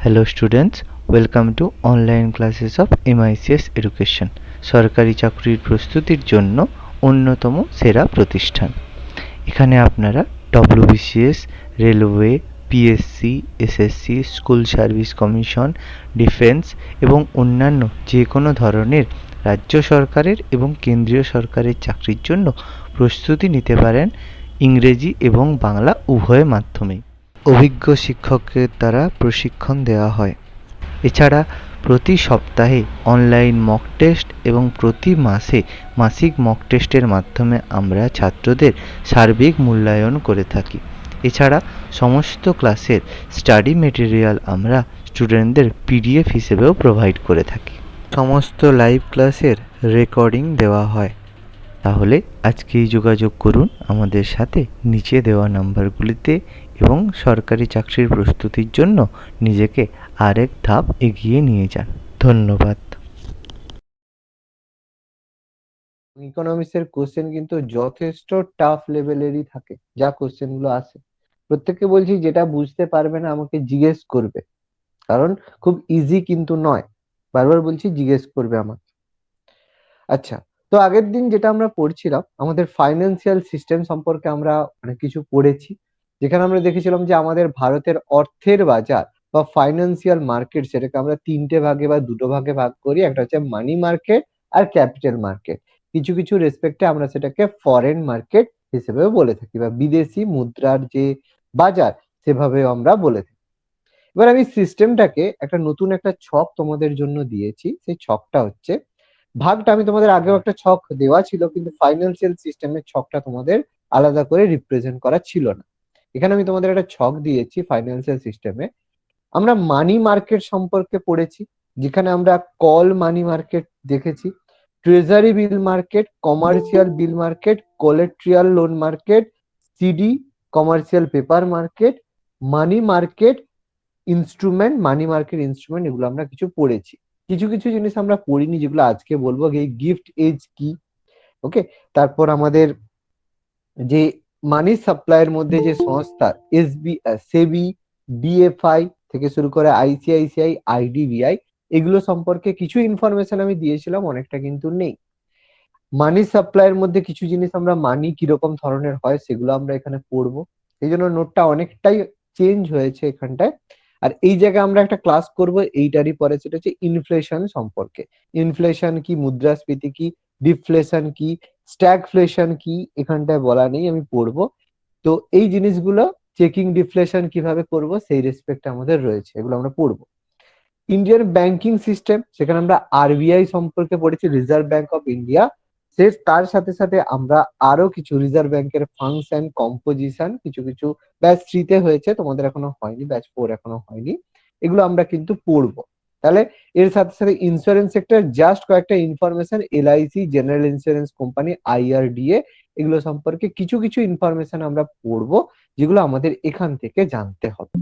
Hello students, welcome to online classes of MICS Education. সরকারি চাকরির প্রস্তুতির জন্য অন্যতম সেরা প্রতিষ্ঠান। এখানে আপনারা WBCS, railway, PSC, SSC, school service commission, defence এবং অন্যান্য যে কোনো ধরনের রাজ্য সরকারের এবং কেন্দ্রীয় সরকারের চাকরির জন্য প্রস্তুতি নিতে পারেন ইংরেজি এবং বাংলা উভয় মাধ্যমেই। অভিজ্ঞ শিক্ষকের দ্বারা প্রশিক্ষণ দেওয়া হয়। এছাড়া প্রতি সপ্তাহে অনলাইন মক টেস্ট এবং প্রতি মাসে মাসিক মক টেস্টের মাধ্যমে আমরা ছাত্রদের সার্বিক মূল্যায়ন করে থাকি। এছাড়া সমস্ত ক্লাসের স্টাডি মেটেরিয়াল আমরা স্টুডেন্টদের পিডিএফ হিসেবেও প্রোভাইড করে থাকি। সমস্ত লাইভ ক্লাসের রেকর্ডিং দেওয়া হয়। তাহলে আজকেই যোগাযোগ করুন আমাদের সাথে নিচে দেওয়া নাম্বারগুলিতে এবং সরকারি চাকরির প্রস্তুতির জন্য নিজেকে আরেক ধাপ এগিয়ে নিয়ে যান। ধন্যবাদ। ইকোনমিক্সের কোশ্চেন কিন্তু যথেষ্ট টাফ লেভেলেরই থাকে, যা কোশ্চেন গুলো আসে। প্রত্যেককে বলছি যেটা বুঝতে পারবে না আমাকে জিজ্ঞেস করবে, কারণ খুব ইজি কিন্তু নয়। বারবার বলছি জিজ্ঞেস করবে আমাকে। আচ্ছা, তো আগের দিন যেটা আমরা পড়ছিলাম, আমাদের ফাইন্যান্সিয়াল সিস্টেম সম্পর্কে আমরা অনেক কিছু পড়েছি, যেখানে আমরা দেখেছিলাম যে আমাদের ভারতের অর্থের বাজার বা ফাইন্যান্সিয়াল মার্কেট, সেটাকে আমরা তিনটে ভাগে বা দুটো ভাগে ভাগ করি। একটা হচ্ছে মানি মার্কেট আর ক্যাপিটাল মার্কেট। কিছু কিছু রেসপেক্টে আমরা সেটাকে ফরেন মার্কেট হিসেবেও বলে থাকি, বা বিদেশি মুদ্রার যে বাজার সেভাবেও আমরা বলে থাকি। এবার আমি সিস্টেমটাকে নতুন একটা ছক তোমাদের জন্য দিয়েছি। সেই ছকটা হচ্ছে, ভাগটা আমি তোমাদের আগেও একটা ছক দেওয়া ছিল, কিন্তু ফাইন্যান্সিয়াল সিস্টেমের ছকটা তোমাদের আলাদা করে রিপ্রেজেন্ট করা ছিল না। এখানে আমি তোমাদের একটা ছক দিয়েছি ফাইন্যান্সিয়াল সিস্টেমে। আমরা মানি মার্কেট সম্পর্কে পড়েছি, যেখানে আমরা কল মানি মার্কেট দেখেছি, treasury bill market, commercial bill market, collateral loan market, CD commercial paper market, money market instrument, money market instrument, এগুলো আমরা কিছু পড়েছি। কিছু কিছু জিনিস আমরা পড়িনি, যেগুলো আজকে বলবো। এই গিফট এজ কি, ওকে। তারপর আমাদের যে মানি সাপ্লাইয়ের মধ্যে যে সংস্থা এসবি, সেবি, ডিএফআই থেকে শুরু করে আইসিআইসিআই, আইডিবিআই, এগুলো সম্পর্কে কিছু ইনফরমেশন আমি দিয়েছিলাম, অনেকটা কিন্তু নেই। মানি সাপ্লাইয়ের মধ্যে কিছু জিনিস আমরা মানি কিরকম ধরনের হয় সেগুলো আমরা এখানে পড়বো, এই জন্য নোটটা অনেকটাই চেঞ্জ হয়েছে এখানটায়। আর এই জায়গায় আমরা একটা ক্লাস করব এইটারই পরে, সেটা হচ্ছে ইনফ্লেশন সম্পর্কে। ইনফ্লেশন কি, মুদ্রাস্ফীতি কি, ডিফ্লেশন কি, স্ট্যাগফ্লেশন কি, এখানটায় বলা নেই, আমি পড়বো। তো এই জিনিসগুলো চেকিং ডিফ্লেশন কিভাবে করব সেই রেসপেক্ট আমাদের রয়েছে, এগুলো আমরা পড়বো। ইন্ডিয়ান ব্যাংকিং সিস্টেম, সেখানে আমরা আরবিআই সম্পর্কে পড়েছি, রিজার্ভ ব্যাংক অফ ইন্ডিয়া। তার সাথে সাথে আমরা আরো কিছু রিজার্ভ ব্যাংকের ফাংশন, কম্পোজিশন, কিছু কিছু ব্যাচ 3 হয়েছে, তোমাদের এখনো হয়নি, ব্যাচ 4 এখনো হয়নি, এগুলো আমরা কিন্তু পড়বো। তাহলে এর সাথে সাথে ইন্স্যুরেন্স সেক্টর, জাস্ট কয়েকটা information, LIC, general insurance company, IRDA, এগুলো সম্পর্কে কিছু কিছু ইনফরমেশন আমরা পড়বো, যেগুলো আমাদের এখান থেকে জানতে হবে।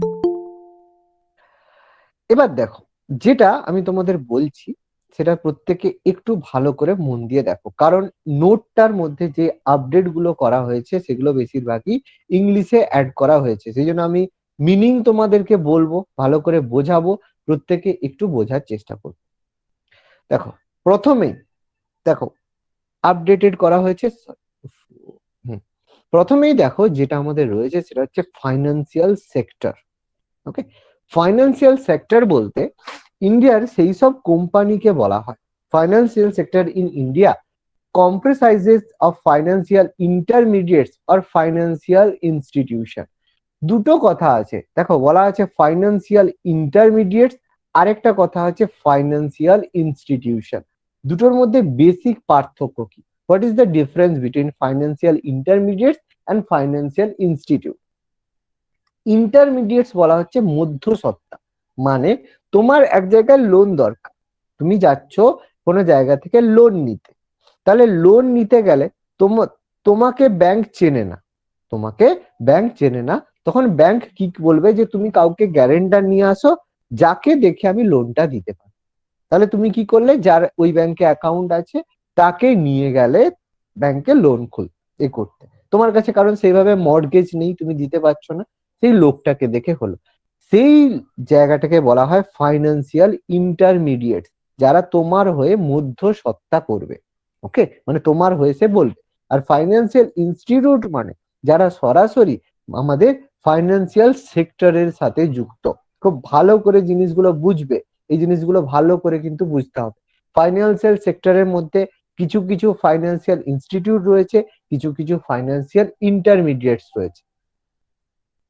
এবার দেখো, যেটা আমি তোমাদের বলছি সেটা প্রত্যেকে একটু ভালো করে মন দিয়ে দেখো, কারণ নোটটার মধ্যে যে আপডেট গুলো করা হয়েছে সেগুলো বেশিরভাগই ইংলিশে অ্যাড করা হয়েছে, সেই জন্য আমি মিনিং তোমাদেরকে বলবো, ভালো করে বোঝাবো, প্রত্যেকে একটু বোঝার চেষ্টা করবো। দেখো, প্রথমেই দেখো আপডেটেড করা হয়েছে। প্রথমেই দেখো যেটা আমাদের রয়েছে সেটা হচ্ছে ফাইন্যান্সিয়াল সেক্টর, ওকে। ফাইন্যান্সিয়াল সেক্টর বলতে ইন্ডিয়ার সেই সব কোম্পানিকে বলা হয়। Financial sector in India comprises of financial intermediates or financial institution। দুটো কথা আছে, দেখো বলা আছে ফাইন্যান্সিয়াল ইন্টারমিডিয়েটস, আরেকটা কথা আছে ফাইন্যান্সিয়াল ইনস্টিটিউশন। দুটোর মধ্যে বেসিক পার্থক্য কি? What is the difference between financial intermediates and financial institute? Intermediates বলা হচ্ছে মধ্যসত্ত্বা, মানে তোমার এক জায়গায় লোন দরকার, তুমি যাচ্ছ কোনো জায়গা থেকে লোন নিতে, তাহলে লোন নিতে গেলে তোমাকে ব্যাংক চেনে না, তোমাকে ব্যাংক চেনে না, তখন ব্যাংক কি বলবে যে তুমি কাউকে গ্যারেন্টার নিয়ে আসো, যাকে দেখে আমি লোনটা দিতে পারি। তাহলে তুমি কি করলে, যার ওই ব্যাংকে অ্যাকাউন্ট আছে তাকে নিয়ে গেলে ব্যাংকে লোন করতে, তোমার কাছে কারণ সেইভাবে মর্টগেজ নেই, তুমি দিতে পারছো না, সেই লোকটাকে দেখে হলো। সেই জায়গাটাকে বলা হয় ফাইন্যান্সিয়াল ইন্টারমিডিয়েট, যারা তোমার হয়ে মধ্যস্থতা করবে। ওকে, মানে তোমার হয়ে সে বলবে। আর ফাইন্যান্সিয়াল ইনস্টিটিউট মানে যারা সরাসরি আমাদের ফাইন্যান্সিয়াল সেক্টরের সাথে যুক্ত। খুব ভালো করে জিনিসগুলো বুঝবে, এই জিনিসগুলো ভালো করে কিন্তু বুঝতে হবে। ফাইন্যান্সিয়াল সেক্টরের মধ্যে কিছু কিছু ফাইন্যান্সিয়াল ইনস্টিটিউট রয়েছে, কিছু কিছু ফাইন্যান্সিয়াল ইন্টারমিডিয়েটস রয়েছে।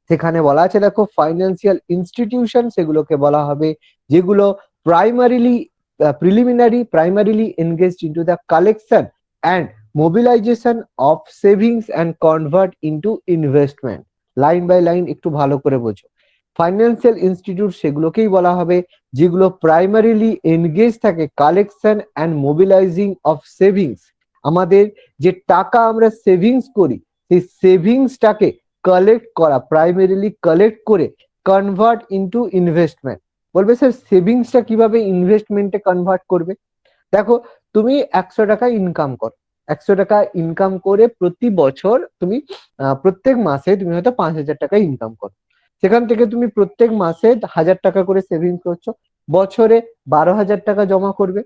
সেখানে বলা আছে দেখো, ফাইন্যান্সিয়াল ইনস্টিটিউশন সেগুলোকে বলা হবে যেগুলো primarily engaged into the collection and mobilization of savings and convert into investment. Line by line একটু ভালো করে বোঝো। ফাইন্যান্সিয়াল ইনস্টিটিউট সেগুলোকেই বলা হবে যেগুলো প্রাইমারিলি এনগেজ থাকে collection and mobilising of savings. আমাদের যে টাকা আমরা সেভিংস করি, সেই সেভিংসটাকে কালেক্ট করা, প্রাইমারিলি কালেক্ট করে কনভার্ট ইনটু ইনভেস্টমেন্ট। বলবে স্যার সেভিংসটা কিভাবে ইনভেস্টমেন্টে কনভার্ট করবে? দেখো, তুমি 100 টাকা ইনকাম করো, 100 টাকা ইনকাম করে প্রতি বছর তুমি প্রত্যেক মাসে তুমি হয়তো 5,000 টাকা ইনকাম করো। সেখান থেকে তুমি প্রত্যেক মাসে 1,000 টাকা করে সেভিংস করছো, বছরে 12,000 টাকা জমা করবে।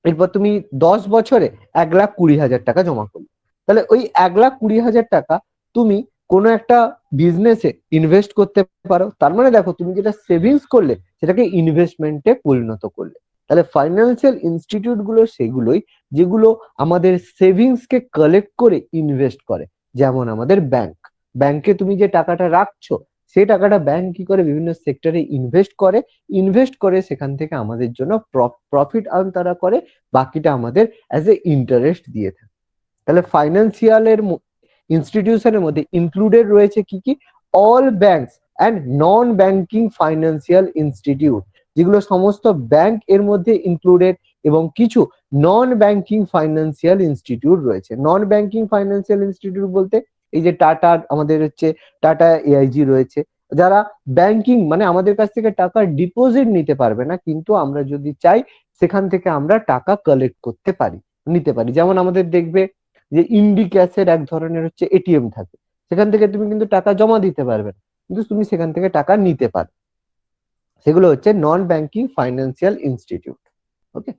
এরপর তুমি 10 বছরে 1,20,000 টাকা জমা করবে। তাহলে ওই 1,20,000 টাকা তুমি কোনো একটা বিজনেসে ইনভেস্ট করতে পারো। তার মানে দেখো, তুমি যেটা সেভিংস করলে সেটাকে ইনভেস্টমেন্টে পরিণত করলে। তাহলে ফাইন্যান্সিয়াল ইনস্টিটিউট গুলো সেগুলোই যেগুলো আমাদের সেভিংস কে কালেক্ট করে ইনভেস্ট করে। যেমন আমাদের ব্যাংক, ব্যাংকে তুমি যে টাকাটা রাখছো, সেই টাকাটা ব্যাংক কি করে বিভিন্ন সেক্টরে ইনভেস্ট করে সেখান থেকে আমাদের জন্য প্রফিট আর্ন তারা করে, বাকিটা আমাদের অ্যাজ এ ইন্টারেস্ট দিয়ে থাকে। তাহলে ফাইন্যান্সিয়ালের ইনস্টিটিউশনের মধ্যে ইনক্লুডেড রয়েছে কি কি? All banks and non banking financial institute, যেগুলো সমস্ত ব্যাংক এর মধ্যে ইনক্লুডেড, এবং কিছু নন ব্যাংকিং ফাইন্যান্সিয়াল ইনস্টিটিউট রয়েছে। নন ব্যাংকিং ফাইন্যান্সিয়াল ইনস্টিটিউট বলতে এই যে টাটা, আমাদের হচ্ছে টাটা এআইজি রয়েছে, যারা ব্যাংকিং মানে আমাদের কাছ থেকে টাকা ডিপোজিট নিতে পারবে না, কিন্তু আমরা যদি চাই সেখান থেকে আমরা টাকা কালেক্ট করতে পারি, নিতে পারি। যেমন আমাদের দেখবে যে ইন্ডি ক্যাশের এক ধরনের হচ্ছে এটিএম থাকে, সেখান থেকে তুমি কিন্তু টাকা জমা দিতে পারবে না, কিন্তু তুমি সেখান থেকে টাকা নিতে পারো। সেগুলো হচ্ছে নন ব্যাংকিং ফাইন্যান্সিয়াল ইনস্টিটিউট। ওকে,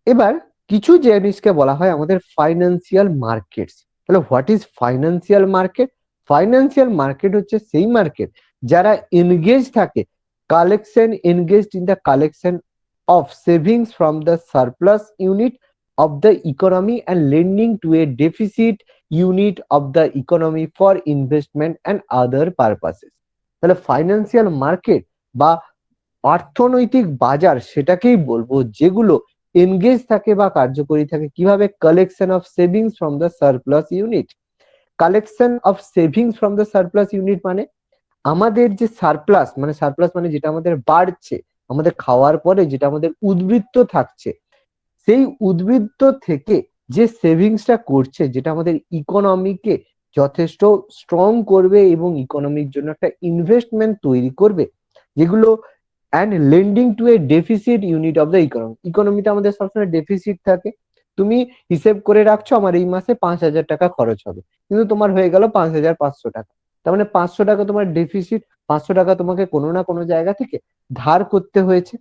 এবার কিছু জিনিসকে বলা হয় আমাদের ফাইন্যান্সিয়াল মার্কেটস। তাহলে what is financial market? Financial market হচ্ছে সেই মার্কেট যারা engaged in the collection of savings from the surplus unit of the economy and lending to a deficit unit of the economy for investment and other purposes. তাহলে financial market বা অর্থনৈতিক বাজার সেটাকেই বলবো যেগুলো এনগেজ থাকে বা কার্যকরী থাকে কিভাবে? Collection of savings from the surplus unit. Collection of savings from the surplus unit মানে আমাদের যে সারপ্লাস মানে যেটা আমাদের বাড়ছে, আমাদের খাওয়ার পরে যেটা আমাদের উদ্বৃত্ত থাকছে, সেই উদ্বৃত্ত থেকে যে সেভিংসটা করছে, যেটা আমাদের ইকোনমিকে যথেষ্ট স্ট্রং করবে এবং ইকোনমির জন্য একটা ইনভেস্টমেন্ট তৈরি করবে, যেগুলো and lending to a deficit unit of the economy. ইকোনমিতে আমাদের সবসময় ডেফিসিট থাকে, তুমি হিসেব করে রাখছো আমার এই মাসে 5,000 টাকা খরচ হবে, কিন্তু তোমার হয়ে গেল 5,500 টাকা। তার মানে 500 টাকা তোমার ডেফিসিট, 500 টাকা তোমাকে কোনো না কোনো জায়গা থেকে ধার করতে হয়েছে।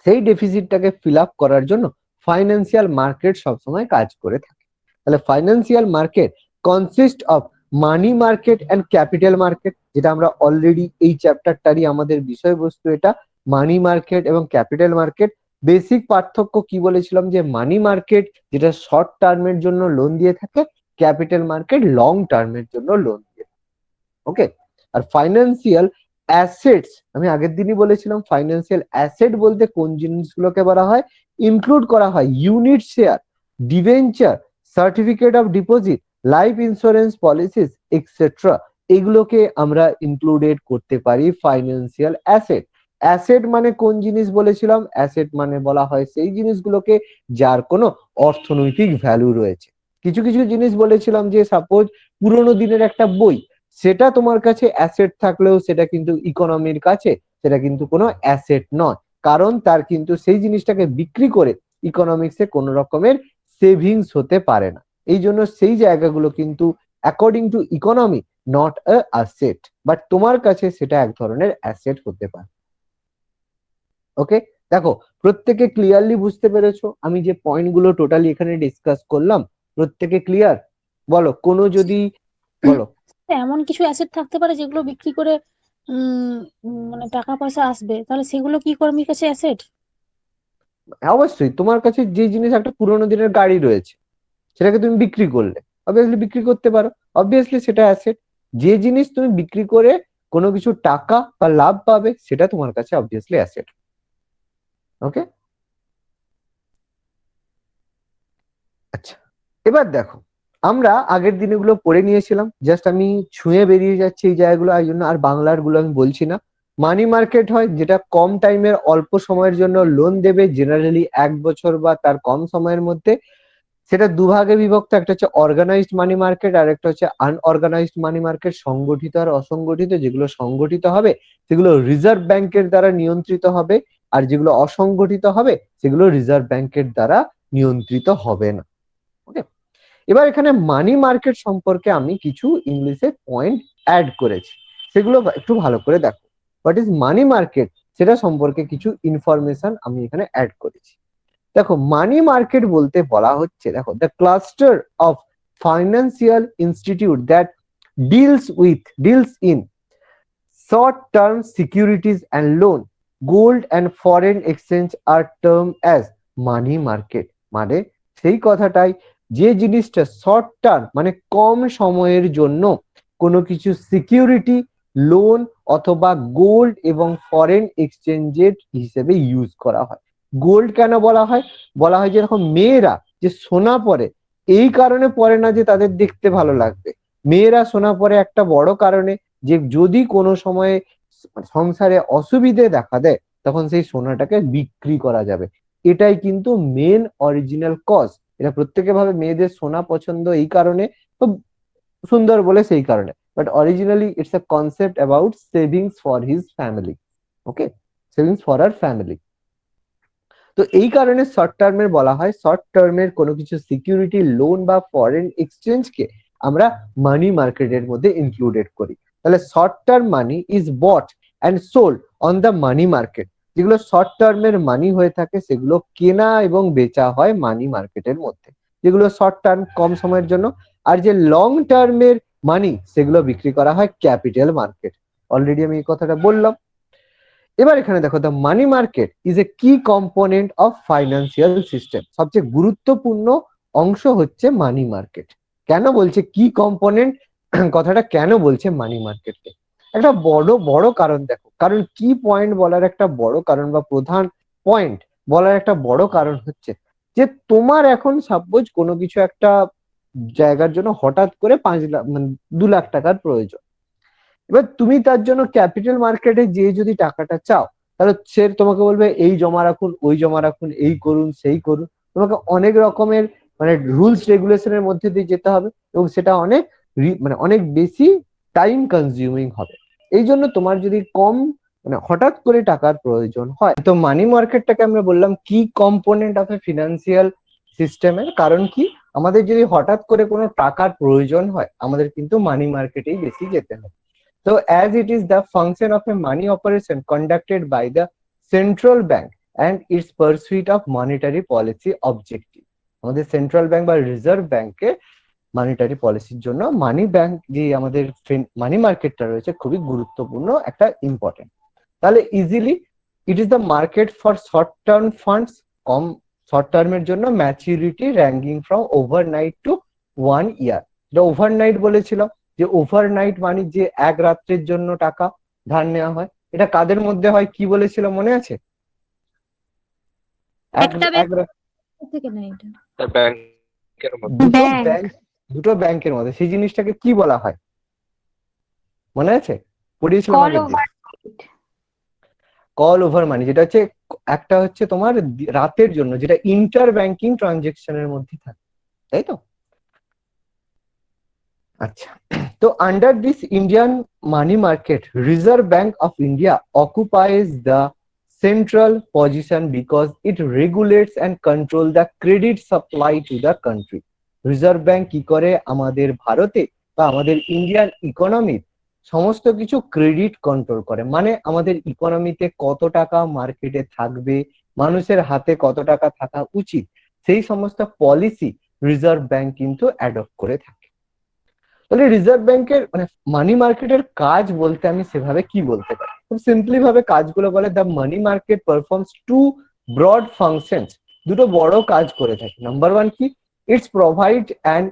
সেই ডেফিসিটটাকে ফিল আপ করার জন্য ফাইন্যান্সিয়াল মার্কেট সবসময় কাজ করে থাকে। তাহলে financial market consist of money market and capital market, যেটা আমরা অলরেডি এই চ্যাপ্টারটারই আমাদের বিষয়বস্তু এটা, মানি মার্কেট এবং ক্যাপিটাল মার্কেট। বেসিক পার্থক্য কি বলেছিলাম? যে মানি মার্কেট যেটা শর্ট টার্মের জন্য লোন দিয়ে থাকে, ক্যাপিটাল মার্কেট লং টার্মের জন্য লোন দিয়ে থাকে। ওকে, আর ফাইন্যান্সিয়াল অ্যাসেটস, আমি আগের দিনই বলেছিলাম ফাইন্যান্সিয়াল অ্যাসেট বলতে কোন জিনিসগুলোকে বলা হয়, ইনক্লুড করা হয় unit share, debenture, certificate of deposit, life insurance policies etcetera. এগুলোকে আমরা ইনক্লুডেড করতে পারি ফাইন্যান্সিয়াল অ্যাসেট। অ্যাসেট মানে কোন জিনিস বলেছিলাম? অ্যাসেট মানে বলা হয় সেই জিনিসগুলোকে যার কোনো অর্থনৈতিক ভ্যালু রয়েছে। কিছু কিছু জিনিস বলেছিলাম যে সাপোজ পুরোনো দিনের একটা বই, সেটা তোমার কাছে অ্যাসেট থাকলেও সেটা কিন্তু ইকোনমির কাছে সেটা কিন্তু কোনো অ্যাসেট নয়, কারণ তার কিন্তু সেই জিনিসটাকে বিক্রি করে ইকোনমিক্সে কোনো রকমের সেভিংস হতে পারে না। এই জন্য সেই জায়গাগুলো কিন্তু according to economy not a asset, but তোমার কাছে সেটা এক ধরনের অ্যাসেট হতে পারে। ওকে, দেখো প্রত্যেকে ক্লিয়ারলি বুঝতে পেরেছো আমি যে পয়েন্টগুলো টোটালি এখানে ডিসকাস করলাম? প্রত্যেকে ক্লিয়ার? বলো কোনো যদি, বলো। এমন কিছু অ্যাসেট থাকতে পারে যেগুলো বিক্রি করে মানে টাকা পয়সা আসবে, তাহলে সেগুলো কি কর্মীর কাছে অ্যাসেট? অবশ্যই তোমার কাছে যে জিনিস, একটা পুরোনো দিনের গাড়ি রয়েছে, সেটাকে তুমি বিক্রি করলে, অবভিয়াসলি বিক্রি করতে পারো, অবভিয়াসলি সেটা অ্যাসেট। যে জিনিস তুমি বিক্রি করে কোনো কিছু টাকা বা লাভ পাবে, সেটা তোমার কাছে অবভিয়াসলি অ্যাসেট। ওকে, আচ্ছা এবার দেখো, আমরা আগের দিনগুলো পড়ে নিয়েছিলাম, জাস্ট আমি ছুঁয়ে বেরিয়ে যাচ্ছি এই জায়গাগুলো, এই জন্য আর বাংলার গুলো আমি বলছি না। মানি মার্কেট হয় যেটা কম টাইমের অল্প সময়ের জন্য লোন দেবে, জেনারেলি 1 বছর বা তার কম সময়ের মধ্যে। সেটা দুভাগে বিভক্ত, একটা হচ্ছে অর্গানাইজড মানি মার্কেট আর একটা হচ্ছে আনঅর্গানাইজড মানি মার্কেট, সংগঠিত আর অসংগঠিত। যেগুলো সংগঠিত হবে সেগুলো রিজার্ভ ব্যাংকের দ্বারা নিয়ন্ত্রিত হবে, আর যেগুলো অসংগঠিত হবে সেগুলো রিজার্ভ ব্যাংকের দ্বারা নিয়ন্ত্রিত হবে না। ওকে, এবার এখানে মানি মার্কেট সম্পর্কে আমি কিছু ইংলিশে পয়েন্ট অ্যাড করেছি, সেগুলো একটু ভালো করে দেখো। হোয়াট ইজ মানি মার্কেট সেটা সম্পর্কে কিছু ইনফরমেশন আমি এখানে অ্যাড করেছি। দেখো মানি মার্কেট বলতে বলা হচ্ছে, দেখো the cluster of financial institute that deals in short term securities and loan, gold and foreign exchange are term as money market. মানে সেই কথাটাই, যে জিনিসটা শর্ট টার্ম মানে কম সময়ের জন্য কোনো কিছু সিকিউরিটি, লোন অথবা গোল্ড এবং ফরেন এক্সচেঞ্জের হিসেবে ইউজ করা হয়। গোল্ড কেন বলা হয়? বলা হয় যেরকম মেয়েরা যে সোনা পরে, এই কারণে পরে না যে তাদের দেখতে ভালো লাগবে। মেয়েরা সোনা পরে একটা বড় কারণে, যে যদি কোনো সময়ে সংসারে অসুবিধে দেখা দেয় তখন সেই সোনাটাকে বিক্রি করা যাবে। এটাই কিন্তু মেন অরিজিনাল কজ। এটা প্রত্যেকে ভাবে মেয়েদের সোনা পছন্দ এই কারণে, খুব সুন্দর বলে সেই কারণে, but originally it's a concept about savings for his family. Okay, savings for her family. তো এই কারণে শর্ট টার্মের বলা হয়, শর্ট টার্মের কোনো কিছু সিকিউরিটি, লোন বা ফরেন এক্সচেঞ্জকে আমরা মানি মার্কেটের মধ্যে ইনক্লুডেড করি। তাহলে short term money is bought and sold on the money market. যেগুলো শর্ট টার্মের মানি হয়ে থাকে সেগুলো কেনা এবং বেচা হয় মানি মার্কেটের মধ্যে, যেগুলো শর্ট টার্ম কম সময়ের জন্য। আর যে লং টার্মের মানি সেগুলো বিক্রি করা হয় ক্যাপিটাল মার্কেট। অলরেডি আমি এই কথাটা বললাম। এবার এখানে দেখো, দ্য মানি মার্কেট ইজ এ কি কম্পোনেন্ট অফ ফাইন্যান্সিয়াল সিস্টেম। সবচেয়ে গুরুত্বপূর্ণ অংশ হচ্ছে মানি মার্কেট। কেন বলছে কি কম্পোনেন্ট, কথাটা কেন বলছে মানি মার্কেটকে? একটা বড় বড় কারণ দেখো, কারণ কি পয়েন্ট বলার একটা বড় কারণ বা প্রধান পয়েন্ট বলার একটা বড় কারণ হচ্ছে যে তোমার এখন সাপোজ কোনো কিছু একটা জায়গার জন্য হঠাৎ করে 5 লাখ মানে 2 লাখ টাকার প্রয়োজন। এবার তুমি তার জন্য ক্যাপিটাল মার্কেটে যে যদি টাকাটা চাও, তাহলে সে তোমাকে বলবে এই জমা রাখুন, ওই জমা রাখুন, এই করুন, সেই করুন। তোমাকে অনেক রকমের মানে রুলস রেগুলেশনের মধ্যে দিয়ে যেতে হবে, এবং সেটা অনেক মানে অনেক বেশি টাইম কনজিউমিং হবে। এই জন্য তোমার যদি কম মানে হঠাৎ করে টাকার প্রয়োজন হয়, তো মানি মার্কেটটাকে আমরা বললাম কি কম্পোনেন্ট অফ এ ফিনান্সিয়াল সিস্টেমের। কারণ কি, আমাদের যদি হঠাৎ করে কোনো টাকার প্রয়োজন হয়, আমাদের কিন্তু মানি মার্কেটেই বেশি যেতে হবে। So as it is the function of a money operation conducted by the central bank and its pursuit of monetary policy objective. আমাদের সেন্ট্রাল ব্যাংক বা রিজার্ভ ব্যাংকে মানিটারি পলিসির জন্য মানি ব্যাংক যে আমাদের মানি মার্কেটটা রয়েছে খুবই গুরুত্বপূর্ণ একটা ইম্পর্টেন্ট। তাহলে easily it is the market for short term funds, কম শর্ট টার্মের জন্য, maturity ranging from overnight to 1 year. এটা ওভারনাইট বলেছিলাম, যে ওভারনাইট মানে যে এক রাত্রের জন্য টাকা ধার নেওয়া হয়। এটা কাদের মধ্যে হয় কি বলেছিল মনে আছে? একটা এক থেকে না এটা ব্যাংকের মধ্যে দুটো ব্যাংকের মধ্যে, সেই জিনিসটাকে কি বলা হয় মনে আছে? পড়িয়েছিলাম আগের দিন। কল ওভার মানি, যেটা হচ্ছে একটা হচ্ছে তোমার রাতের জন্য, যেটা ইন্টার ব্যাংকিং ট্রানজেকশনের মধ্যে থাকে, তাই তো? আচ্ছা, তো under this Indian money market, reserve bank of India অকুপাইজ the central position because it regulates and control the credit supply to the country. Reserve bank কি করে আমাদের ভারতে বা আমাদের ইন্ডিয়ান ইকোনমির সমস্ত কিছু ক্রেডিট কন্ট্রোল করে, মানে আমাদের ইকোনমিতে কত টাকা মার্কেটে থাকবে, মানুষের হাতে কত টাকা থাকা উচিত, সেই সমস্ত পলিসি রিজার্ভ ব্যাংক কিন্তু অ্যাডপ্ট করে থাকে। তাহলে রিজার্ভ ব্যাংকের মানে মানি মার্কেটের কাজ বলতে আমি সেভাবে কি বলতে পারি, খুব সিম্পলি ভাবে কাজগুলো বলে the money market performs two broad functions, দুটো বড় কাজ করে থাকে। নাম্বার ওয়ান কি, it's provide an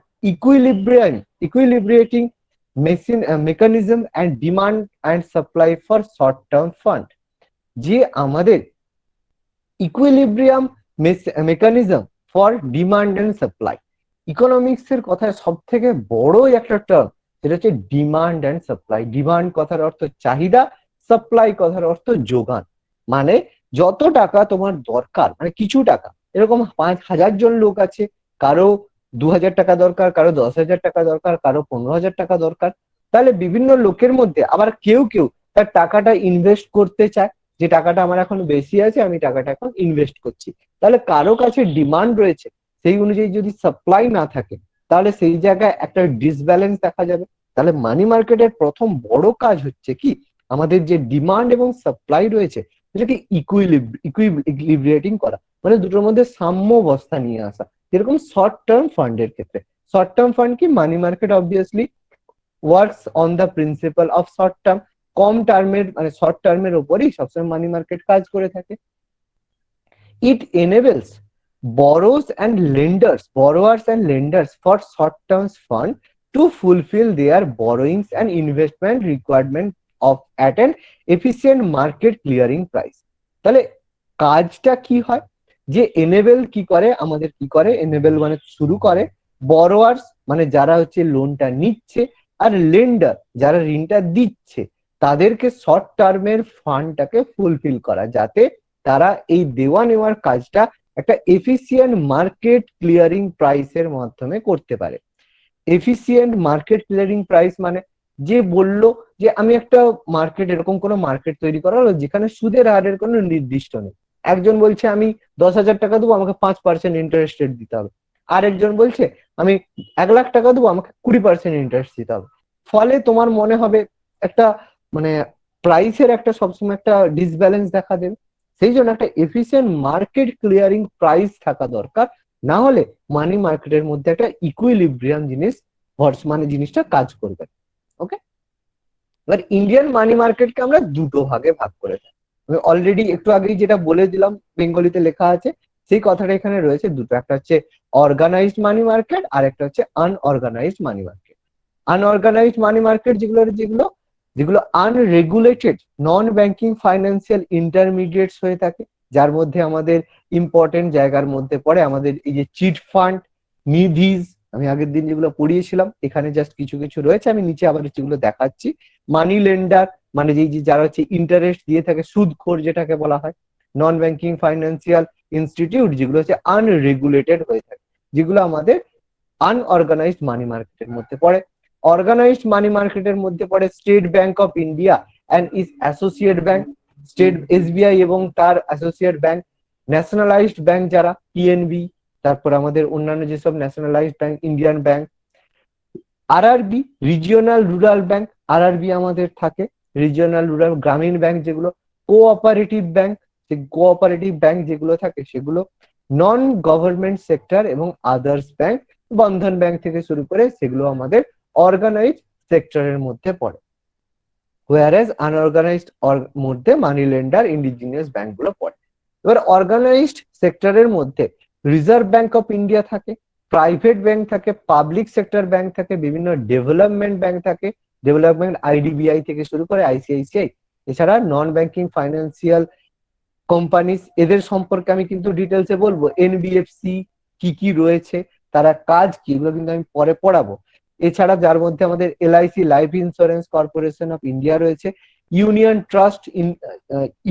equilibriating mechanism and demand and supply for short term fund, যে আমাদের equilibrium mechanism for demand and supply. Economics এর কথায় সব থেকে বড় একটা টার্ম সেটা হচ্ছে ডিমান্ড অ্যান্ড সাপ্লাই। ডিমান্ড কথার অর্থ চাহিদা, সাপ্লাই কথার অর্থ যোগান। মানে যত টাকা তোমার দরকার, মানে কিছু টাকা, এরকম 5,000 জন লোক আছে, কারো 2,000 টাকা দরকার, কারো 10,000 টাকা দরকার, কারো 15,000 টাকা দরকার। তাহলে বিভিন্ন লোকের মধ্যে আবার কেউ কেউ তার টাকাটা ইনভেস্ট করতে চায়, যে টাকাটা আমার এখন বেশি আছে, আমি টাকাটা এখন ইনভেস্ট করছি। তাহলে কারো কাছে ডিমান্ড রয়েছে, সেই অনুযায়ী যদি সাপ্লাই না থাকে, তাহলে সেই জায়গায় একটা ডিসব্যালেন্স দেখা যাবে। তাহলে মানি মার্কেটের প্রথম বড় কাজ হচ্ছে কি, আমাদের যে ডিমান্ড এবং সাপ্লাই রয়েছে সেটাকে ইকুইলিব্রিয়েটিং করা, মানে দুটোর মধ্যে সাম্যাবস্থা নিয়ে আসা। যেরকম শর্ট টার্ম ফান্ডের ক্ষেত্রে, শর্ট টার্ম ফান্ড কি, money market obviously works on the principal of short term, কম টার্মের মানে শর্ট টার্মের ওপরই সবসময় মানি মার্কেট কাজ করে থাকে। It enables borrowers and lenders for short-term fund to fulfill their borrowings and investment requirement of at an efficient market clearing price. তাহলে কাজটা কি হয়, যে এনেবল কি করে, আমাদের কি করে, এনেবল মানে শুরু করে, বরোয়ার্স মানে যারা হচ্ছে লোনটা নিচ্ছে, আর লেন্ডার যারা ঋণটা দিচ্ছে, তাদেরকে শর্ট টার্মের ফান্ডটাকে ফুলফিল করা, যাতে তারা এই দেওয়া নেওয়ার কাজটা একটা এফিসিয়েন্ট মার্কেট ক্লিয়ারিং প্রাইসের মাধ্যমে করতে পারে। এফিসিয়েন্ট মার্কেট ক্লিয়ারিং প্রাইস মানে, যে বললো যে আমি একটা মার্কেট, এরকম কোনো মার্কেট তৈরি করা হলো যেখানে সুদের হারের কোনো নির্দিষ্ট নেই। একজন বলছে আমি 10,000 টাকা দেবো, আমাকে 5% ইন্টারেস্ট রেট দিতে হবে। আরেকজন বলছে আমি 1,00,000 টাকা দেবো, আমাকে 20% ইন্টারেস্ট দিতে হবে। ফলে তোমার মনে হবে একটা মানে প্রাইসের একটা সবসময় একটা ডিসব্যালেন্স দেখা দেবে। সেই জন্য একটা এফিসিয়েন্ট মার্কেট ক্লিয়ারিং প্রাইস থাকা দরকার, না হলে মানি মার্কেটের মধ্যে একটা ইকুইলিব্রিয়াম মানে জিনিসটা কাজ করবে। ওকে, এবার ইন্ডিয়ান মানি মার্কেটকে আমরা দুটো ভাগে ভাগ করে থাকি। আমি অলরেডি একটু আগেই যেটা বলে দিলাম, বেঙ্গলিতে লেখা আছে, সেই কথাটা এখানে রয়েছে দুটো, একটা হচ্ছে অর্গানাইজড মানি মার্কেট আর একটা হচ্ছে আনঅর্গানাইজড মানি মার্কেট। আনঅর্গানাইজড মানি মার্কেট যেগুলো যেগুলো যেগুলো আনরেগুলেটেড নন ব্যাংকিং ফাইন্যান্সিয়াল ইন্টারমিডিয়েটস হয়ে থাকে, যার মধ্যে আমাদের ইম্পর্টেন্ট জায়গার মধ্যে পড়ে আমাদের এই যে চিট ফান্ড, নিধিজ, আমি আগের দিন যেগুলো পড়িয়েছিলাম এখানে জাস্ট কিছু কিছু রয়েছে, আমি নিচে আবার যেগুলো দেখাচ্ছি। মানি লেন্ডার মানে যে যারা হচ্ছে ইন্টারেস্ট দিয়ে থাকে, সুদখোর যেটাকে বলা হয়। নন ব্যাংকিং ফাইন্যান্সিয়াল ইনস্টিটিউট যেগুলো হচ্ছে আনরেগুলেটেড হয়ে থাকে, যেগুলো আমাদের আনঅর্গানাইজড মানি মার্কেটের মধ্যে পড়ে। অর্গানাইজড মানি মার্কেটের মধ্যে পড়ে state bank of India and is associate bank, state SBI এবং তার অ্যাসোসিয়েট ব্যাংক, ন্যাশনালাইজড ব্যাংক যারা পিএনবি, তারপর আমাদের অন্যান্য যেসব nationalised bank, Indian bank, RRB regional rural bank, RRB আমাদের থাকে, রিজিওনাল রুরাল গ্রামীণ ব্যাংক যেগুলো, কোঅপারেটিভ ব্যাংক, যে কোঅপারেটিভ ব্যাংক যেগুলো থাকে সেগুলো, নন গভর্নমেন্ট সেক্টর এবং আদার্স ব্যাংক, বন্ধন ব্যাংক থেকে শুরু করে, সেগুলো আমাদের অর্গানাইজড সেক্টরের মধ্যে পড়ে। whereas আনঅর্গানাইজড মধ্যে মানি লেন্ডার, ইন্ডিজিনিয়াস ব্যাংক গুলো পড়ে। এবার অর্গানাইজড সেক্টরের মধ্যে রিজার্ভ ব্যাংক অফ ইন্ডিয়া থাকে, প্রাইভেট ব্যাংক থাকে, পাবলিক সেক্টর ব্যাংক থাকে, বিভিন্ন ডেভেলপমেন্ট ব্যাংক থাকে, ডেভেলপমেন্ট আইডিবিআই থেকে শুরু করে আইসিআইসিআই, এছাড়া নন ব্যাংকিং ফাইন্যান্সিয়াল কোম্পানিজ, এদের সম্পর্কে আমি কিন্তু ডিটেলসে বলবো। এনবিএফসি কি কি রয়েছে, তারা কাজ কি, এগুলো কিন্তু আমি পরে পড়াবো। এছাড়া যার মধ্যে আমাদের LIC life insurance corporation of India রয়েছে,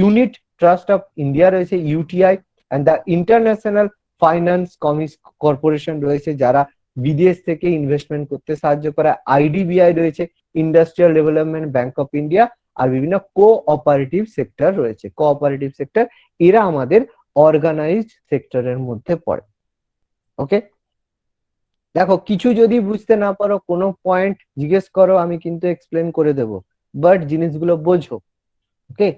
ইউনিট ট্রাস্ট অফ ইন্ডিয়া রয়েছে UTI, and the International Finance corporation রয়েছে, যারা বিদেশ থেকে ইনভেস্টমেন্ট করতে সাহায্য করে, আইডিবিআই রয়েছে, industrial development bank of India, আর বিভিন্ন কোঅপারেটিভ সেক্টর রয়েছে। কোঅপারেটিভ সেক্টর এরা আমাদের অর্গানাইজড সেক্টরের মধ্যে পড়ে। ওকে, দেখো কিছু যদি বুঝতে না পারো কোনো পয়েন্ট জিজ্ঞেস করো, আমি কিন্তু এক্সপ্লেন করে দেবো, বাট জিনিসগুলো বোঝো। ওকে,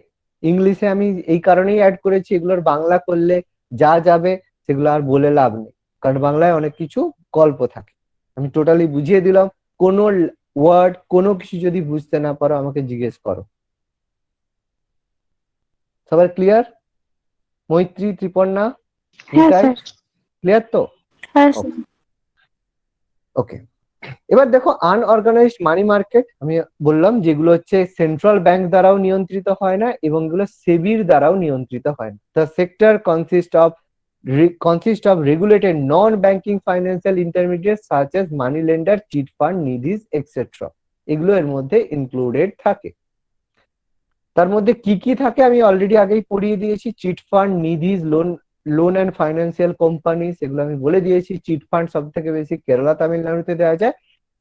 ইংলিশে আমি এই কারণেই অ্যাড করেছি, এগুলোর বাংলা করলে যা যাবে সেগুলো আর বলে লাভ নেই, কারণ বাংলায় অনেক কিছু গল্প থাকে। আমি টোটালি বুঝিয়ে দিলাম, কোনো ওয়ার্ড কোনো কিছু যদি বুঝতে না পারো আমাকে জিজ্ঞেস করো। সবার ক্লিয়ার? মৈত্রী, ত্রিপর্ণা, হ্যাঁ নিতাই, স্যার। ক্লিয়ার তো? হ্যাঁ ওকে স্যার। ওকে। এবার দেখো আনঅর্গানাইজড মানি মার্কেট, আমি বললাম যেগুলো হচ্ছে সেন্ট্রাল ব্যাংক দ্বারাও নিয়ন্ত্রিত হয় না এবং এগুলো সেবির দ্বারাও নিয়ন্ত্রিত হয় না। The sector consist of regulated non banking financial intermediate such as money lender, chit fund, Nidhis etcetera, এগুলো এর মধ্যে ইনক্লুডেড থাকে। তার মধ্যে কি কি থাকে আমি অলরেডি আগেই পড়িয়ে দিয়েছি, chit fund, Nidhis, loan and financial company, এগুলো আমি বলে দিয়েছি। চিট ফান্ড সব থেকে বেশি কেরালা, তামিলনাড়ুতে দেওয়া যায়।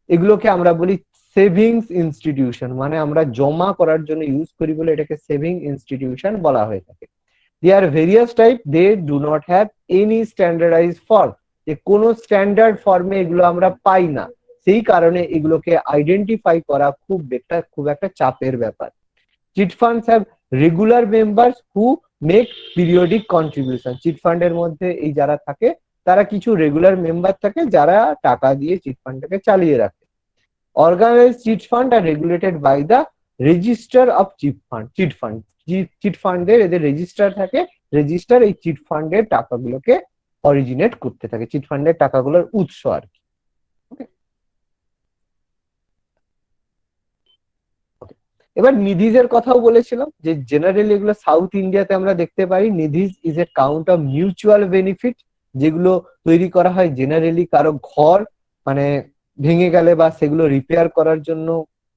এগুলোকে আমরা বলি সেভিংস ইনস্টিটিউশন, মানে আমরা জমা করার জন্য ইউজ করি বলে এটাকে সেভিং ইনস্টিটিউশন বলা হয়ে থাকে। They are various type, they do not have any standardise form, যে কোনো স্ট্যান্ডার্ড ফর্মে এগুলো আমরা পাই না, সেই কারণে এগুলোকে আইডেন্টিফাই করা খুব একটা চাপের ব্যাপার। Chit funds have regular members who make periodic contribution, chit ফান্ডের মধ্যে এই যারা থাকে তারা কিছু রেগুলার মেম্বার থাকে যারা টাকা দিয়ে চিট ফান্ডটাকে চালিয়ে রাখে। Organized chit fund are regulated by the register of chit ফান্ডের এদের রেজিস্টার থাকে, রেজিস্টার এই চিট ফান্ডের টাকাগুলোকে অরিজিনেট করতে থাকে, চিট ফান্ডের টাকাগুলোর উৎস আর কি। এবার নিধিজের কথাও বলেছিলাম যে জেনারেলি এগুলো সাউথ ইন্ডিয়াতে আমরা দেখতে পাই। Nidhis is a count of mutual benefit, যেগুলো তৈরি করা হয় জেনারেলি কারো ঘর মানে ভেঙে গেলে বা সেগুলো রিপেয়ার করার জন্য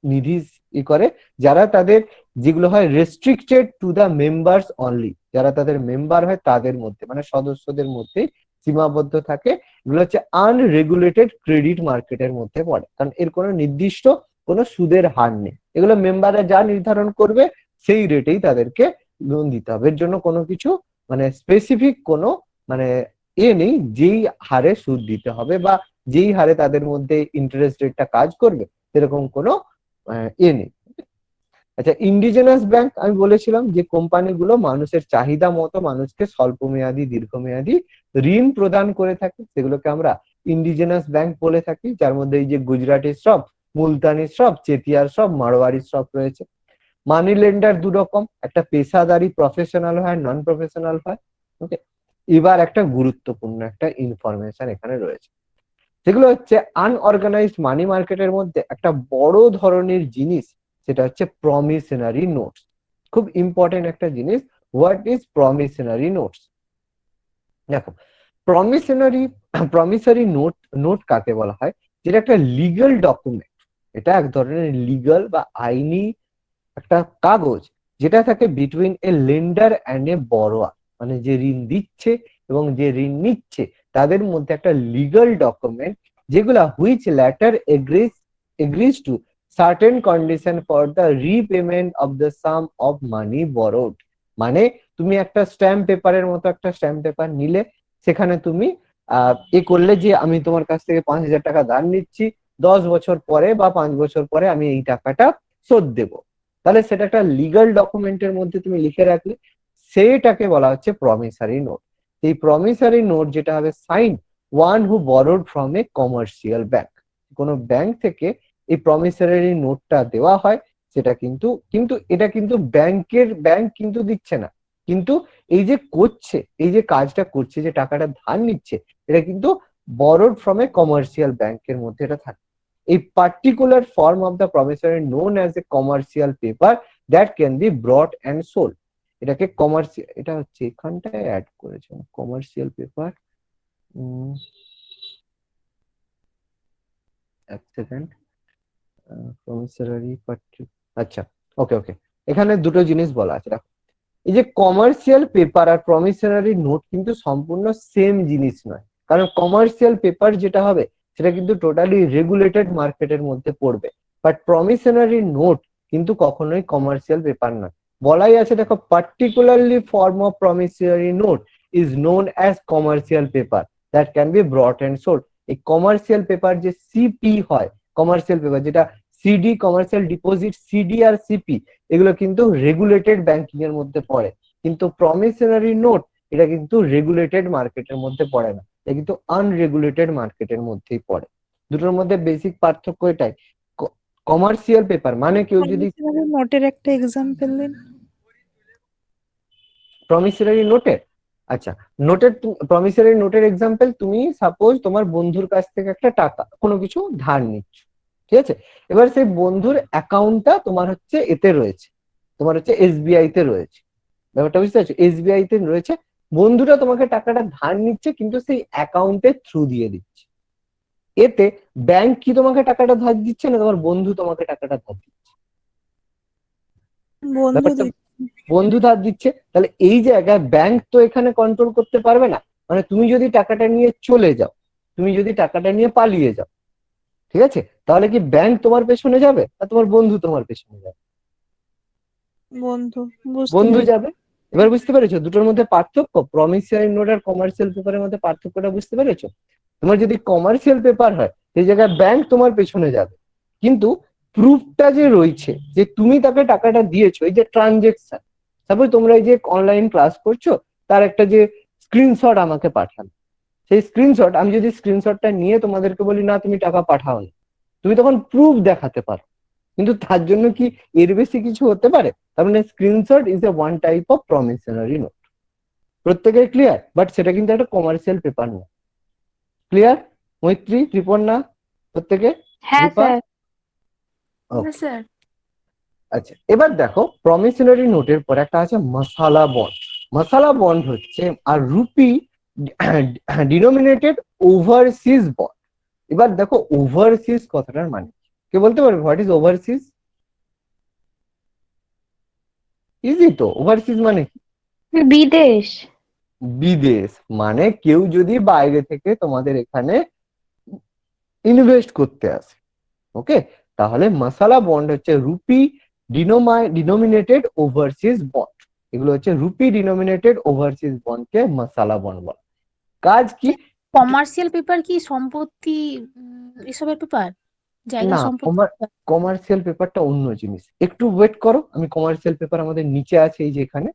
নিধিজ করে, যারা তাদের যেগুলো হয় restricted to the members only, যারা তাদের মেম্বার হয় তাদের মধ্যে মানে সদস্যদের মধ্যে সীমাবদ্ধ থাকে। এগুলো হচ্ছে আনরেগুলেটেড ক্রেডিট মার্কেটের মধ্যে পড়ে, কারণ এর কোনো নির্দিষ্ট কোনো সুদের হার নেই, এগুলো মেম্বাররা যা নির্ধারণ করবে সেই রেটেই তাদেরকে লোন দিতে হবে, এর জন্য কোনো কিছু মানে স্পেসিফিক কোনো মানে নেই যেই হারে সুদ দিতে হবে বা যেই হারে তাদের মধ্যে ইন্টারেস্ট রেটটা কাজ করবে সেরকম কোনো নেই। আচ্ছা, ইন্ডিজেনাস ব্যাংক আমি বলেছিলাম যে কোম্পানিগুলো মানুষের চাহিদা মতো মানুষকে স্বল্প মেয়াদী দীর্ঘমেয়াদী ঋণ প্রদান করে থাকে, সেগুলোকে আমরা ইন্ডিজেনাস ব্যাংক বলে থাকি, যার মধ্যে এই যে গুজরাটি শ্রপ, মুলতানি শ্রপ, চেটিয়ার শ্রপ, মারোয়ারি শ্রপ রয়েছে। মানি লেন্ডার দু রকম, একটা পেশাদারি প্রফেশনাল হয়, নন প্রফেশনাল হয়। ওকে, এবার একটা গুরুত্বপূর্ণ একটা ইনফরমেশন এখানে রয়েছে, যেগুলো হচ্ছে আনঅর্গানাইজড মানি মার্কেটের মধ্যে একটা বড় ধরনের জিনিস, সেটা হচ্ছে প্রমিশনারি নোটস। খুব ইম্পর্টেন্ট একটা জিনিস, হোয়াট ইজ প্রমিশনারি নোটস? দেখো, প্রমিসারি নোট কাকে বলা হয়? যেটা একটা লিগাল ডকুমেন্ট, এটা এক ধরনের লিগাল বা আইনি একটা কাগজ যেটা থাকে between A lender and a borrower, মানে যে ঋণ দিচ্ছে এবং যে ঋণ নিচ্ছে তাদের মধ্যে একটা লিগাল ডকুমেন্ট, যেগুলা which later agrees to certain condition for the repayment of the sum of money borrowed. মানে তুমি একটা স্ট্যাম্প পেপারের মতো একটা স্ট্যাম্প পেপার নিলে, সেখানে তুমি করলে যে আমি তোমার কাছ থেকে 5,000 টাকা ধার নিচ্ছি, 10 বছর পরে বা 5 বছর পরে আমি এই টাকাটা শোধ দেবো, তাহলে সেটা একটা লিগাল ডকুমেন্টের মধ্যে তুমি লিখে রাখলে, সেটাকে বলা হচ্ছে প্রমিসারি নোট। এই প্রমিসারি নোট যেটা হবে sine one who borrowed from a commercial bank, কোনো ব্যাংক থেকে এই প্রমিসারি নোটটা দেওয়া হয়, সেটা কিন্তু এটা কিন্তু ব্যাংক কিন্তু দিচ্ছে না, কিন্তু এই যে করছে, এই যে কাজটা করছে, যে টাকাটা ধার নিচ্ছে, এটা কিন্তু বরোড ফ্রম এ কমার্শিয়াল ব্যাংকের মধ্যে এটা থাকে। A particular form of the promissory known as a commercial paper that can be bought and sold, এটাকে কমার্শিয়াল, এটা হচ্ছে এখানটায় অ্যাড করেছে কমার্শিয়াল পেপার। এক সেকেন্ড, প্রমিসারি আচ্ছা, ওকে ওকে, এখানে দুটো জিনিস বলা আছে, দেখো এই যে কমার্শিয়াল পেপার আর প্রমিসারি নোট কিন্তু সম্পূর্ণ সেম জিনিস নয়, কারণ কমার্শিয়াল পেপার যেটা হবে সেটা কিন্তু টোটালি রেগুলেটেড মার্কেটের মধ্যে পড়বে, বাট প্রমিসারি নোট কিন্তু কখনোই কমার্শিয়াল পেপার নয়। বলাই আছে দেখো, particularly form of promissory note is known as commercial paper that can be brought and sold. এই কমার্শিয়াল পেপার যে সিপি হয়, কমার্শিয়াল পেপার যেটা সিডি, কমার্শিয়াল ডিপোজিট, সিডি আর সিপি, এগুলো কিন্তু রেগুলেটেড ব্যাংকিং এর মধ্যে পড়ে। কিন্তু প্রমিসনারি নোট এটা কিন্তু রেগুলেটেড মার্কেটের মধ্যে পড়ে না, এটা কিন্তু আনরেগুলেটেড মার্কেটের মধ্যেই পড়ে। দুটোর মধ্যে বেসিক পার্থক্য এটাই। কমার্শিয়াল পেপার মানে কেউ যদি প্রমিসনারি নোটের একটা এক্সাম্পল দিন। প্রমিসনারি নোটের, আচ্ছা, নোটের প্রমিসনারি নোটের এক্সাম্পল, তুমি সাপোজ তোমার বন্ধুর কাছ থেকে একটা টাকা কোনো কিছু ধার নিচ্ছ, ঠিক আছে? এবার সেই বন্ধুর অ্যাকাউন্টটা তোমার হচ্ছে এতে রয়েছে, তোমার হচ্ছে এসবিআই তে রয়েছে। ব্যাপারটা বুঝতে পারছো? এসবিআই তে রয়েছে, বন্ধুটা তোমাকে টাকাটা ধার নিচ্ছে কিন্তু সেই অ্যাকাউন্টের থ্রু দিয়ে দিচ্ছে। এতে ব্যাংক কি তোমাকে টাকাটা ধার দিচ্ছে না তোমার বন্ধু তোমাকে টাকাটা ধার দিচ্ছে? বন্ধু ব্যাপারটা দিচ্ছে। বন্ধু ধার দিচ্ছে, তাহলে এই জায়গায় ব্যাংক তো এখানে কন্ট্রোল করতে পারবে না। মানে তুমি যদি টাকাটা নিয়ে চলে যাও, তুমি যদি টাকাটা নিয়ে পালিয়ে যাও, ঠিক আছে, তাহলে কি ব্যাংক তোমার পেছনে যাবে না তোমার বন্ধু তোমার পেছনে যাবে? বন্ধু, বুঝতে বন্ধু পেরেছি। যাবে। এবার বুঝতে পেরেছো দুটোর মধ্যে পার্থক্য? প্রমিসনারি নোট আর কমার্শিয়াল পেপারের মধ্যে পার্থক্যটা বুঝতে পেরেছো? তোমার যদি কমার্শিয়াল পেপার হয় সেই জায়গায় ব্যাংক তোমার পেছনে যাবে, কিন্তু প্রুফটা যে রয়েছে যে তুমি তাকে টাকাটা দিয়েছো, এই যে ট্রানজেকশন, তারপরে তোমরা এই যে অনলাইন ক্লাস করছো তার একটা যে স্ক্রিনশট আমাকে পাঠান, সেই স্ক্রিনশট আমি যদি স্ক্রিনশটটা নিয়ে তোমাদেরকে বলি না তুমি টাকা পাঠাওনি, তুমি তখন প্রুফ দেখাতে পারো। কিন্তু তার জন্য কি এর বেশি কিছু হতে পারে? তার মানে screenshot is a one type of promissory note. প্রত্যেকের ক্লিয়ার? বাট সেটা কিন্তু একটা কমার্শিয়াল পেপার না। ক্লিয়ার? মৈত্রী, ত্রিপর্ণা, প্রত্যেকে? হ্যাঁ দীপা? স্যার। ওকে, স্যার আচ্ছা, এবার দেখো প্রমিসনারি নোটের পর একটা আছে মশালা বন্ড। মশালা বন্ড হচ্ছে আর রুপি ডিনোমিনেটেড ওভারসিজ বন্ড। এবার দেখো ওভারসিজ কথাটার মানে কি? কে বলতে পারবে হোয়াট ইজ ওভারসিজ? ইজি তো, ওভারসিজ মানে কি? বিদেশ। বিদেশ, মানে কেউ যদি বাইরে থেকে তোমাদের এখানে ইনভেস্ট করতে আসে, ওকে, তাহলে মশালা বন্ড হচ্ছে রুপি ডিনোমিনেটেড ওভারসিজ বন্ড। এগুলো হচ্ছে রুপি ডিনোমিনেটেড ওভারসিজ বন্ডকে মশালা বন্ড বলে। কাজ কি? কমার্শিয়াল পেপার কি সম্পত্তি এসবের পেপার, জায়গা না, সম্পত্তি paper? কমার্শিয়াল পেপারটা অন্য জিনিস। একটু ওয়েট করো, আমি কমার্শিয়াল পেপার আমাদের নিচে আছে, এই যে এখানে,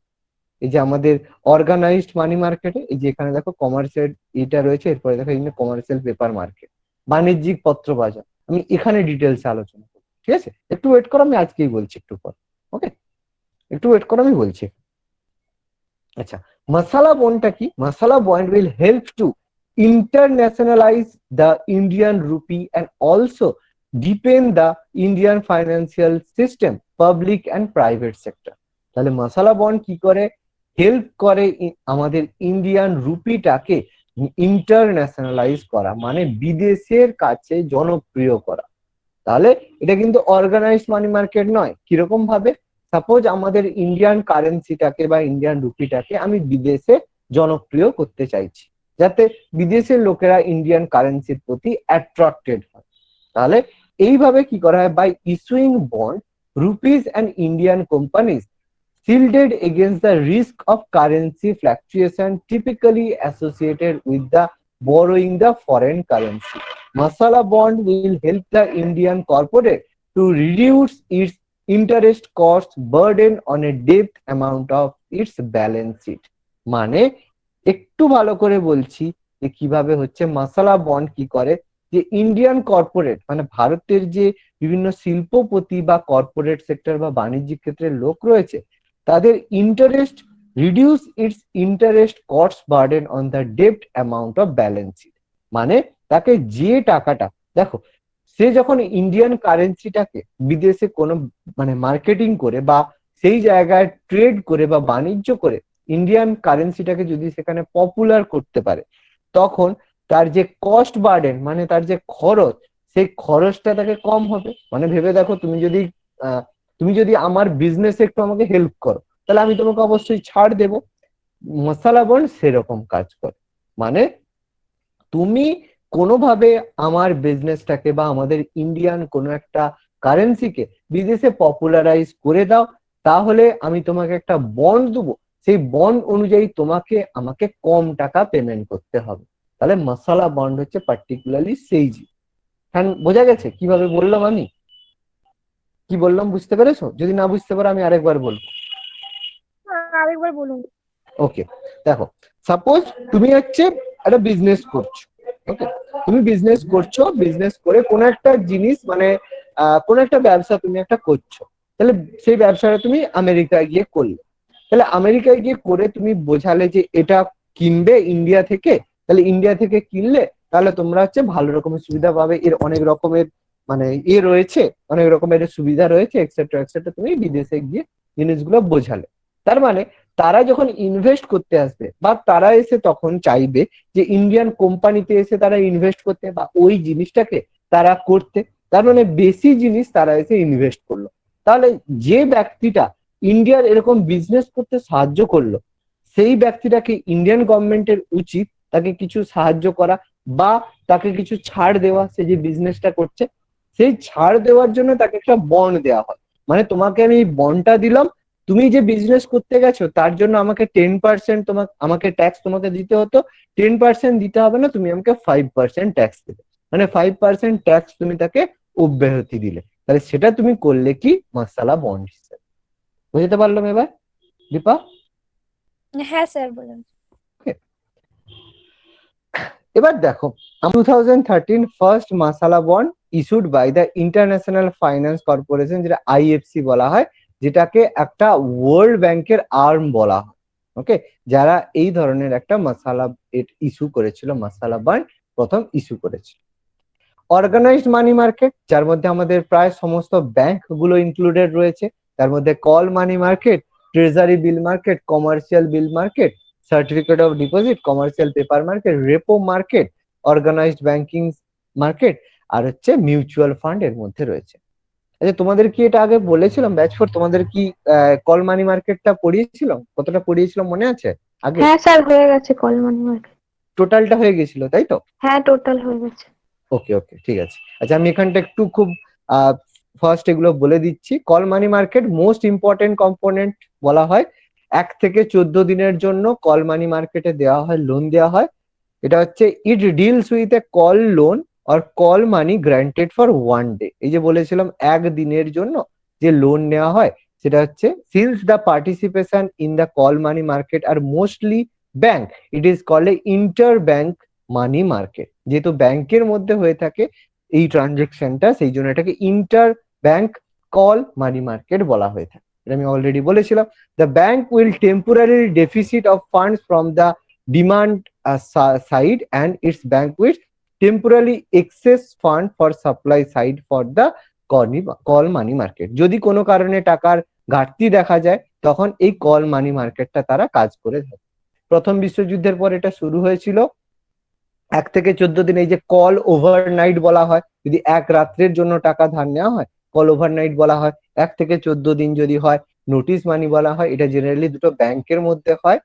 এই যে আমাদের অর্গানাইজড মানি মার্কেটে, এই যে এখানে দেখো কমার্শিয়াল এটা রয়েছে, এরপরে দেখো এখানে কমার্শিয়াল পেপার মার্কেট, বাণিজ্যিক পত্র বাজার। আমি এখানে ডিটেলস আলোচনা করবো, ঠিক আছে? একটু ওয়েট করো, আমি আজকেই বলছি একটু পর, ওকে? একটু ওয়েট করো, আমি বলছি। আচ্ছা, মশালা বন্ডটা কি? Masala bond will help to internationalise the Indian rupee and also depend the Indian financial system, public and private sector. তাহলে মশালা বন্ড কি করে? হেল্প করে আমাদের ইন্ডিয়ান রুপিটাকে ইন্টারন্যাশনালাইজ করা, মানে বিদেশের কাছে জনপ্রিয় করা। তাহলে এটা কিন্তু অর্গানাইজড মানি মার্কেট নয়। কিরকম ভাবে? সাপোজ আমাদের ইন্ডিয়ান কারেন্সিটাকে বা ইন্ডিয়ান রুপিটাকে আমি বিদেশে জনপ্রিয় করতে চাইছি, যাতে বিদেশের লোকেরা ইন্ডিয়ান কারেন্সির প্রতি অ্যাট্রাক্টেড হয়। তাহলে এইভাবে কি করা হয়? By issuing bond, rupees and Indian companies shielded against the risk of currency fluctuation typically associated with the borrowing the foreign currency. Masala bond will help the Indian corporate to reduce its interest cost burden on a debt amount of its balance sheet. মানে একটু ভালো করে বলছি যে কিভাবে হচ্ছে মশালা bond কি করে, যে ইন্ডিয়ান কর্পোরেট মানে ভারতের যে বিভিন্ন শিল্পপতি বা কর্পোরেট সেক্টর বা বাণিজ্যিক ক্ষেত্রের লোক রয়েছে, তাদের interest reduce it's interest cost burden on the ডেপ্ট অ্যামাউন্ট অফ ব্যালেন্স শিট। মানে তাকে যে টাকাটা, দেখো সে যখন ইন্ডিয়ান কারেন্সিটাকে বিদেশে কোনো মানে মার্কেটিং করে বা সেই জায়গায় ট্রেড করে বা বাণিজ্য করে ইন্ডিয়ান কারেন্সিটাকে যদি সেখানে পপুলার করতে পারে, তখন তার যে কস্ট বার্ডেন মানে তার যে খরচ, সেই খরচটা তাকে কম হবে। মানে ভেবে দেখো, তুমি যদি আমার বিজনেসে একটু আমাকে হেল্প করো, তাহলে আমি তোমাকে অবশ্যই ছাড় দেব। মশালা বন্ড সেরকম কাজ করে। মানে তুমি কোনোভাবে আমার বিজনেসটাকে বা আমাদের ইন্ডিয়ান কোনো একটা কারেন্সিকে বিদেশে পপুলারাইজ করে দাও, তাহলে আমি তোমাকে একটা বন্ড দেবো, সেই বন্ড অনুযায়ী তোমাকে আমাকে কম টাকা পেমেন্ট করতে হবে। তাহলে মশালা বন্ড হচ্ছে পার্টিকুলারলি সেই জিনিস। হ্যাঁ, বোঝা গেছে কিভাবে বললাম আমি? কি বললাম বুঝতে পেরেছো? যদি না বুঝতে পারো আমি আরেকবার বলবো। আরেকবার বলুন। ওকে, দেখো, সাপোজ তুমি হচ্ছে একটা বিজনেস করছো। ওকে, তুমি বিজনেস করছো, বিজনেস করে কোনো একটা জিনিস মানে কোনো একটা ব্যবসা তুমি একটা করছো। তাহলে সেই ব্যবসাটা তুমি আমেরিকায় গিয়ে করলে। তাহলে আমেরিকায় গিয়ে করে তুমি বোঝালে যে এটা কিনবে ইন্ডিয়া থেকে। তাহলে ইন্ডিয়া থেকে কিনলে তাহলে তোমরা হচ্ছে ভালো রকমের সুবিধা পাবে, এর অনেক রকমের মানে রয়েছে, অনেক রকমের সুবিধা রয়েছে এক্সেট্রা এক্সেট্রা, তুমি বিদেশে গিয়ে জিনিসগুলো বোঝালে। তার মানে তারা যখন ইনভেস্ট করতে আসবে বা তারা এসে তখন চাইবে যে ইন্ডিয়ান কোম্পানিতে এসে তারা ইনভেস্ট করতে বা ওই জিনিসটাকে তারা করতে। তার মানে বেশি জিনিস তারা এসে ইনভেস্ট করলো। তাহলে যে ব্যক্তিটা ইন্ডিয়ার এরকম বিজনেস করতে সাহায্য করলো, সেই ব্যক্তিটাকে ইন্ডিয়ান গভর্নমেন্টের উচিত তাকে কিছু সাহায্য করা বা তাকে কিছু ছাড় দেওয়া। সে যে বিজনেসটা করছে সেই ছাড় দেওয়ার জন্য তাকে একটা বন্ড দেওয়া হয়। মানে তোমাকে আমি এই বন্ডটা দিলাম, তুমি যে বিজনেস করতে গেছো তার জন্য আমাকে 10% আমাকে ট্যাক্স তোমাকে দিতে হতো, 10% দিতে হবে না, তুমি আমাকে 5% ট্যাক্স দেবে। মানে 5% ট্যাক্স তুমি তাকে অব্যাহতি দিলে। তাহলে সেটা তুমি করলে কি মশালা বন্ড হিসেবে। বুঝতে পারলাম এবার দীপা? হ্যাঁ স্যার বলুন। এবার দেখো, 2013 first masala bond issued by the International Finance Corporation, যেটা আইএফসি বলা হয়, যেটাকে একটা ওয়ার্ল্ড ব্যাংকের আর্ম বলা হয়। ওকে, যারা এই ধরনের একটা মাসালা ইস্যু করেছিল, মাসালা বন্ড প্রথম ইস্যু করেছিল। অর্গানাইজড মানি মার্কেট, যার মধ্যে আমাদের প্রায় সমস্ত ব্যাংক গুলো ইনক্লুডেড রয়েছে। তার মধ্যে call money market, treasury bill market, commercial bill market, certificate of deposit, commercial paper market, repo market, organised banking market, আর হচ্ছে মিউচুয়াল ফান্ড এর মধ্যে রয়েছে। আচ্ছা, তোমাদের কি এটা আগে বলেছিলাম ব্যাচ 4? তোমাদের কি কল মানি মার্কেটটা পড়িয়েছিলাম? কতটা পড়িয়েছিলাম মনে আছে আগে? হ্যাঁ স্যার, হয়ে গেছে কল মানি মার্কেট। টোটালটা হয়ে গেছিল তাই তো? হ্যাঁ, টোটাল হয়ে গেছে। ওকে ওকে, ঠিক আছে। আচ্ছা, আমি এখানটা একটু খুব ফার্স্ট এগুলো বলে দিচ্ছি। Call money market most important component বলা হয়। 1 থেকে 14 দিনের জন্য কল মানি মার্কেটে দেওয়া হয়, লোন দেওয়া হয়। এটা হচ্ছে it deals with a call loan or call money granted for 1 day. এই যে বলেছিলাম একদিনের জন্য যে লোন নেওয়া হয়, সেটা হচ্ছে since the participation in the call money market are mostly bank, it is called a interbank money market. যেহেতু ব্যাংকের মধ্যে হয়ে থাকে এই ট্রানজেকশনটা, সেই জন্য এটাকে inter bank call money market বলা হয়ে থাকে। এটা আমি অলরেডি বলেছিলাম। The bank will temporary deficit of funds from the demand side and its bank with temporarily excess fund for supply side for the call money market. যদি কোনো কারণে টাকার ঘাটতি দেখা যায় তখন এই কল মানি মার্কেটটা তারা কাজ করে থাকে। প্রথম বিশ্বযুদ্ধের পর এটা শুরু হয়েছিল। 1 থেকে 14 দিন, এই যে কল ওভারনাইট বলা হয়, যদি এক রাত্রের জন্য টাকা ধার নেওয়া হয় কল ওভারনাইট বলা হয়। 1 থেকে 14 দিন যদি হয় নোটিশ মানি বলা হয়। এটা জেনারেলি দুটো ব্যাংকের মধ্যে হয়।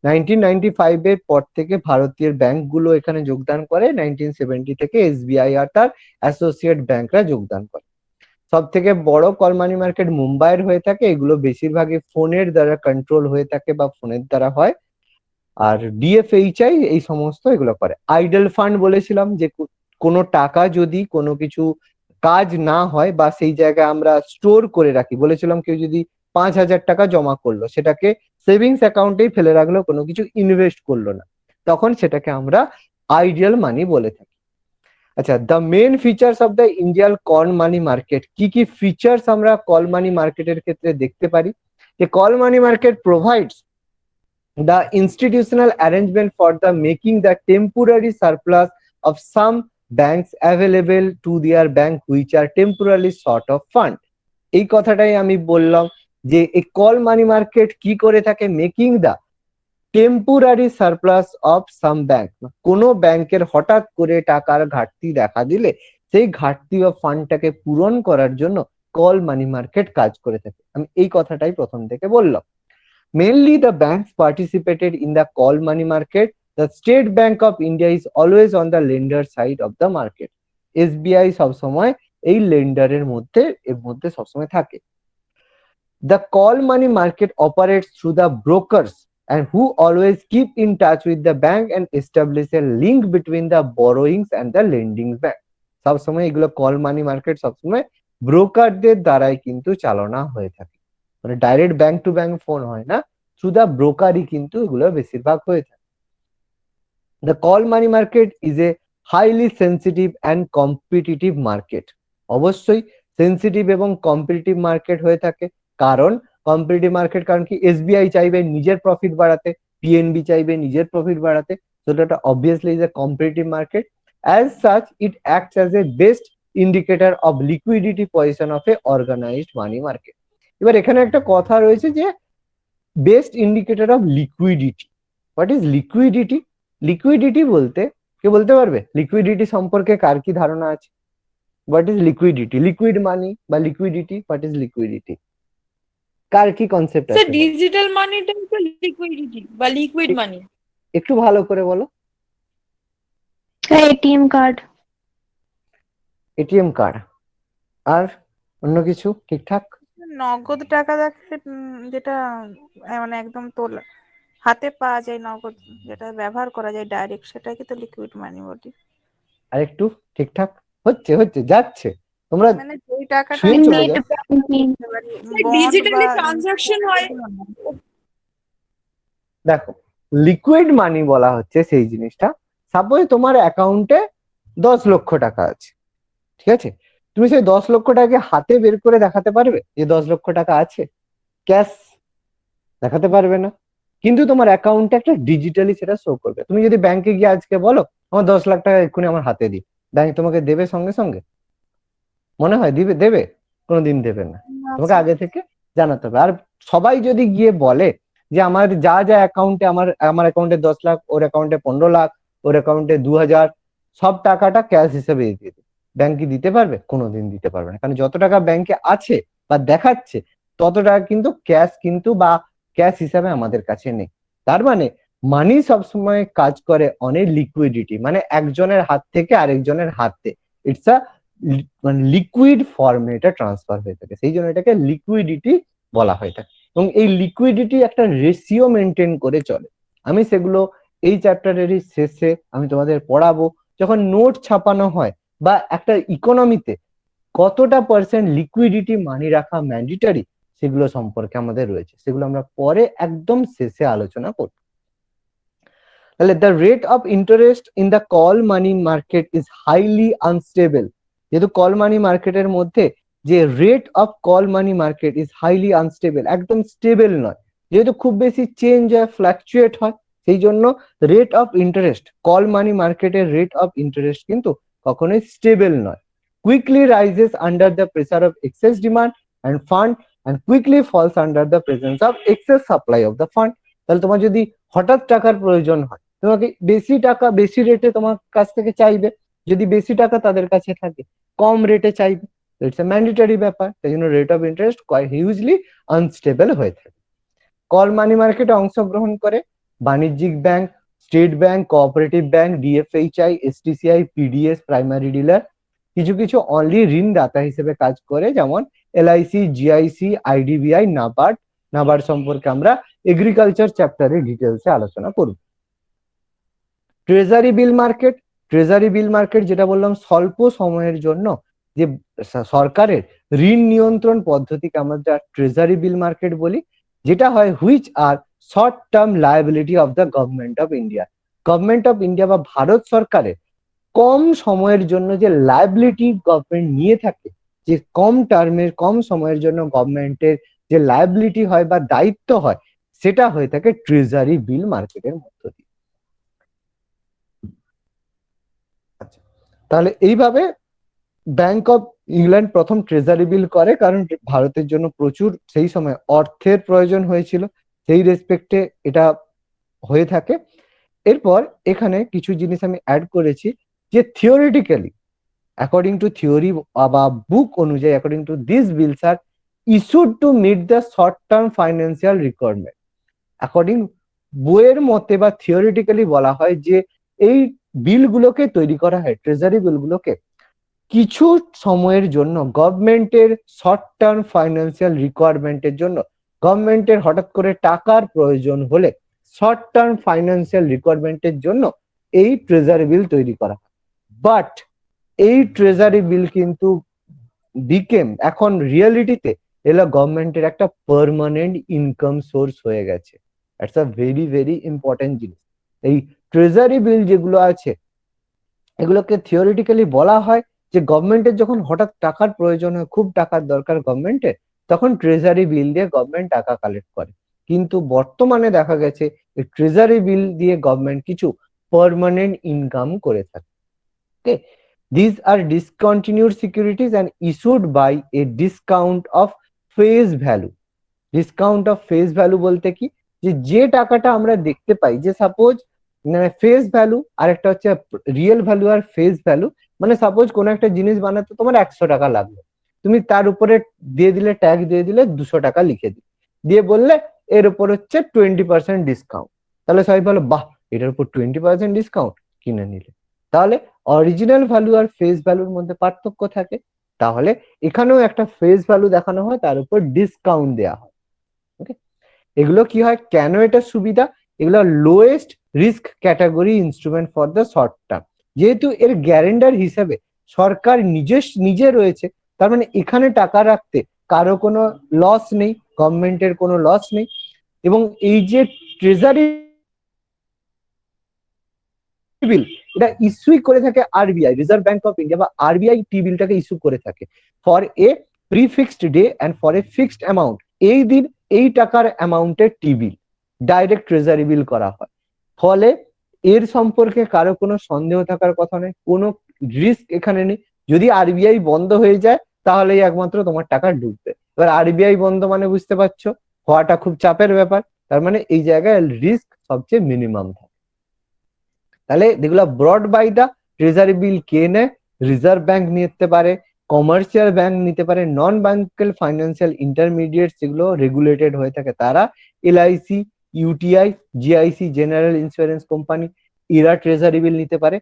1995 এর পর থেকে ভারতীয় ব্যাংকগুলো এখানে যোগদান করে। 1970 থেকে এসবিআই আর তার অ্যাসোসিয়েট ব্যাংকরা যোগদান করে। সব থেকে বড় কল মানি মার্কেট মুম্বাইয়ের হয়ে থাকে। এগুলো বেশিরভাগই ফোনের দ্বারা কন্ট্রোল হয়ে থাকে বা ফোনের দ্বারা হয়। আর ডিএফএইচআই এই সমস্ত এগুলো করে। আইডল ফান্ড বলেছিলাম যে কোনো টাকা যদি কোনো কিছু কাজ না হয় বা সেই জায়গায় আমরা স্টোর করে রাখি, বলেছিলাম কেউ যদি 5,000 টাকা জমা করলো, সেটাকে সেভিংস অ্যাকাউন্টেই ফেলে রাখলো, কোনো কিছু ইনভেস্ট করলো না, তখন সেটাকে আমরা আইডিয়াল মানি বলে থাকি। আচ্ছা, the main features of the Indian call money market, কি কি ফিচার্স আমরা কল মানি মার্কেটের ক্ষেত্রে দেখতে পারি? যে call money market provides the institutional arrangement for the making the temporary surplus of some banks available to their bank which are temporarily short of fund। এই কথাটাই আমি বললাম যে এই কল মানি মার্কেট কি করে থাকে, making the temporary surplus of some bank. কোনো ব্যাংকের হঠাৎ করে টাকার ঘাটতি দেখা দিলে সেই ঘাটতি বা ফান্ডটাকে পূরণ করার জন্য কল মানি মার্কেট কাজ করে থাকে। আমি এই কথাটাই প্রথম থেকে বললাম। Mainly the banks participated in the call money market. The State Bank of India is always on the lender side of the market. SBI সবসময় এই লেন্ডারের মধ্যে সবসময় থাকে। The call money market operates through the brokers and who always keep in touch with the bank and establish a link between the borrowings and the lending bank. সবসময় এগুলো call money market সবসময় ব্রোকারদের দ্বারাই কিন্তু চালনা হয়ে থাকে, মানে direct bank to bank phone হয় না, থ্রু দা ব্রোকারই কিন্তু এগুলো বেশিরভাগ হয়ে থাকে। The call money market is a highly sensitive and competitive market. অবশ্যই সেনসিটিভ এবং কম্পিটিটিভ মার্কেট হয়ে থাকে, কারণ কম্পিটিটিভ মার্কেট কারণ কি এসবিআই চাইবে নিজের প্রফিট বাড়াতে, পিএনবি চাইবে নিজের প্রফিট বাড়াতে, so that obviously is a competitive market. As such, it acts as a best indicator of liquidity position of a organized money market. এবার এখানে একটা কথা রয়েছে যে best indicator of liquidity. What is liquidity? Liquidity বলতে কে বলতে পারবে? Liquidity সম্পর্কে কার কি ধারণা আছে? What is liquidity? Liquid money বা লিকুইডিটি, হোয়াট ইজ লিকুইডিটি? কার কি কনসেপ্ট স্যার আছে? ডিজিটাল মানিটাই তো লিকুইডিটি বা লিকুইড মানি। একটু ভালো করে বলো। ATM card. এটিএম কার্ড আর অন্য কিছু ঠিকঠাক? নগদ টাকা দেখে যেটা মানে একদম তোলা হাতে পাওয়া যায়, নগদ যেটা ব্যবহার করা যায় ডাইরেক্ট, সেটাকে তো লিকুইড মানি বলি। আর একটু ঠিকঠাক হচ্ছে হচ্ছে যাচ্ছে, তোমরা মানে যেই টাকাটা শুয়ে চলে যাও। ডিজিটালি ট্রানজাকশন হয়। দেখো লিকুইড মানি বলা হচ্ছে সেই জিনিসটা, সাপোজ তোমার অ্যাকাউন্টে 10 লক্ষ টাকা আছে, ঠিক আছে, তুমি সেই 10 লক্ষ টাকাকে হাতে বের করে দেখাতে পারবে যে 10 লক্ষ টাকা আছে? ক্যাশ দেখাতে পারবে না, কিন্তু তোমার অ্যাকাউন্টে একটা ডিজিটালি সেটা শো করবে। তুমি যদি ব্যাংকে গিয়ে আজকে বলো আমার 10 লাখ টাকা এক্ষুনি আমার হাতে দিই, ব্যাংক তোমাকে দেবে সঙ্গে সঙ্গে? মনে হয় দিবে? দেবে? কোনোদিন দেবে না, তোমাকে আগে থেকে জানাতে হবে। আর সবাই যদি গিয়ে বলে যে আমার যা যা অ্যাকাউন্টে, আমার অ্যাকাউন্টে 10 লাখ, ওর অ্যাকাউন্টে 15 লাখ, ওর অ্যাকাউন্টে 2000, সব টাকাটা ক্যাশ হিসেবে দিয়ে দেবে, ব্যাংক কি দিতে পারবে? কোনোদিন দিতে পারবে না, কারণ যত টাকা ব্যাংকে আছে বা দেখাচ্ছে তত টাকা কিন্তু ক্যাশ কিন্তু বা ক্যাশ হিসাবে আমাদের কাছে নেই। তার মানে মানি সবসময় কাজ করে অনেক লিকুইডিটি, মানে একজনের হাত থেকে আরেকজনের হাতে, ইটস আ মানে লিকুইড ফর্মে এটা ট্রান্সফার হয়ে থাকে, সেই জন্য এটাকে লিকুইডিটি বলা হয়ে থাকে। এবং এই লিকুইডিটি একটা রেশিও মেনটেন করে চলে, আমি সেগুলো এই চ্যাপ্টারেরই শেষে আমি তোমাদের পড়াবো। যখন নোট ছাপানো হয় বা একটা ইকোনমিতে কতটা পার্সেন্ট লিকুইডিটি মানি রাখা ম্যান্ডেটরি, সেগুলো সম্পর্কে আমাদের রয়েছে, সেগুলো আমরা পরে একদম শেষে আলোচনা করব। তাহলে the rate of interest in the call money market is highly unstable. যেহেতু কল মানি মার্কেটের মধ্যে যে rate of call money market is highly unstable, একদম স্টেবল নয়, যেহেতু খুব বেশি চেঞ্জ হয়, ফ্ল্যাকচুয়েট হয়, সেই জন্য rate of interest, call money মার্কেটের রেট অফ ইন্টারেস্ট কিন্তু কখনোই স্টেবল নয়। Quickly rises under the pressure of excess demand and fund and quickly falls under the presence of excess supply of the fund. তাহলে তোমার যদি হঠাৎ টাকার প্রয়োজন হয়, তোমাকে বেশি টাকা বেশি রেটে তোমার কাছ থেকে চাইবে, যদি বেশি টাকা তাদের কাছে থাকে কম রেটে চাইবে, ইটস এ ম্যান্ডেটরি ব্যাপার, সেই জন্য rate of interest hugely unstable হয়ে থাকে। কল মানি মার্কেটে অংশগ্রহণ করে বাণিজ্যিক bank, state bank, cooperative bank, DFHI, STCI, PDS, primary dealer, কিছু কিছু অনলি ঋণদাতা হিসেবে কাজ করে, যেমন LIC, GIC, IDBI, NABARD. NABARD সম্পর্কে আমরা এগ্রিকালচার চ্যাপ্টারে ডিটেলসে আলোচনা করব। Treasury bill market, treasury bill market যেটা বললাম স্বল্প সময়ের জন্য যে সরকারের ঋণ নিয়ন্ত্রণ পদ্ধতিকে আমরা ট্রেজারি বিল মার্কেট বলি, যেটা হয় which are short term liability of the government of India. Government of India বা ভারত সরকারের কম সময়ের জন্য যে লায়াবিলিটি গভর্নমেন্ট নিয়ে থাকে, যে কম টার্মের কম সময়ের জন্য গভর্নমেন্টের যে লায়াবিলিটি হয় বা দায়িত্ব হয়, সেটা হয়ে থাকে ট্রেজারি বিল মার্কেটের মধ্য দিয়ে। আচ্ছা, তাহলে এইভাবে ব্যাংক অফ ইংল্যান্ড প্রথম ট্রেজারি বিল করে, কারণ ভারতের জন্য প্রচুর সেই সময় অর্থের প্রয়োজন হয়েছিল, সেই রেসপেক্টে এটা হয়ে থাকে। এরপর এখানে কিছু জিনিস আমি অ্যাড করেছি, যে থিওরিটিক্যালি অ্যাকর্ডিং টু থিওরি বা বুক অনুযায়ী, according to this bills are issued to meet the short term financial requirement. According বইয়ের মতে বা থিওরিটিক্যালি বলা হয় যে এই বিলগুলোকে তৈরি করা হয়, ট্রেজারি বিলগুলোকে কিছু সময়ের জন্য গভর্নমেন্টের শর্ট টার্ম ফাইন্যান্সিয়াল রিকোয়ারমেন্টের জন্য, গভর্নমেন্টের হঠাৎ করে টাকার প্রয়োজন হলে শর্ট টার্ম ফাইন্যান্সিয়াল রিকোয়ারমেন্টের জন্য এই ট্রেজারি বিল তৈরি করা হয়। বাট এই ট্রেজারি বিল কিন্তু এখন রিয়েলিটিতে এগুলো গভর্নমেন্টের একটা পার্মানেন্ট ইনকাম সোর্স হয়ে গেছে। That's a very very important জিনিস। এই ট্রেজারি বিল যেগুলো আছে এগুলোকে থিওরিটিক্যালি বলা হয় যে গভর্নমেন্টের যখন হঠাৎ টাকার প্রয়োজন হয়, খুব টাকার দরকার গভর্নমেন্টের, তখন ট্রেজারি বিল দিয়ে গভর্নমেন্ট টাকা কালেক্ট করে। কিন্তু বর্তমানে দেখা গেছে এই ট্রেজারি বিল দিয়ে গভর্নমেন্ট কিছু পার্মানেন্ট ইনকাম করে থাকে। ওকে, these are discontinued securities and issued by a discount of face value. Discount of face value বলতে কি, যে টাকাটা আমরা দেখতে পাই, যে সাপোজ ফেস ভ্যালু আর একটা হচ্ছে রিয়েল ভ্যালু আর ফেস ভ্যালু, মানে সাপোজ কোনো একটা জিনিস বানাতে তোমার 100 টাকা লাগলো, তুমি তার উপরে দিয়ে দিলে, ট্যাক্স দিয়ে দিলে 200 টাকা লিখে দিয়ে বললে এর উপর হচ্ছে 20% ডিসকাউন্ট, তাহলে সবাই বলো বাহ এটার উপর 20% ডিসকাউন্ট, কিনে নিলে। তাহলে অরিজিনাল ভ্যালু আর ফেস ভ্যালুর মধ্যে পার্থক্য থাকে, তাহলে এখানেও একটা ফেস ভ্যালু দেখানো হয়, তার উপর ডিসকাউন্ট দেওয়া হয়। ওকে, এগুলো কি হয়, কেন এটা সুবিধা, এগুলো lowest risk category instrument for the short term. যেহেতু এর গ্যারেন্টার হিসেবে সরকার নিজে রয়েছে, তার মানে এখানে টাকা রাখতে কারো কোনো লস নেই, গভর্নমেন্টের কোনো লস নেই। এবং এই যে ট্রেজারি বিল, এটা ইস্যুই করে থাকে RBI, reserve bank of India, বা আরবিআই টি বিলটাকে ইস্যু করে থাকে for a prefixed day and for a fixed amount. এই দিন এই টাকার অ্যামাউন্টের টি বিল ডাইরেক্ট ট্রেজারি বিল করা হয়। ফলে এর সম্পর্কে কারো কোনো সন্দেহ থাকার কথা নেই, কোনো রিস্ক এখানে নেই। যদি আরবিআই বন্ধ হয়ে যায় তাহলেই একমাত্র তোমার টাকা ডুববে। এবার আরবিআই বন্ধ মানে বুঝতে পারছো, হওয়াটা খুব চাপের ব্যাপার। তার মানে এই জায়গায় রিস্ক সবচেয়ে মিনিমাম থাকে। তাহলে যেগুলো broad by the treasury bill কে নেয়, রিজার্ভ ব্যাংক নিতে পারে, কমার্শিয়াল ব্যাংক নিতে পারে, নন ব্যাংকাল ফাইন্যান্সিয়াল ইন্টারমিডিয়েট যেগুলো রেগুলেটেড হয়ে থাকে তারা, LIC, UTI, GIC general insurance company, এরা ট্রেজারি বিল নিতে পারে।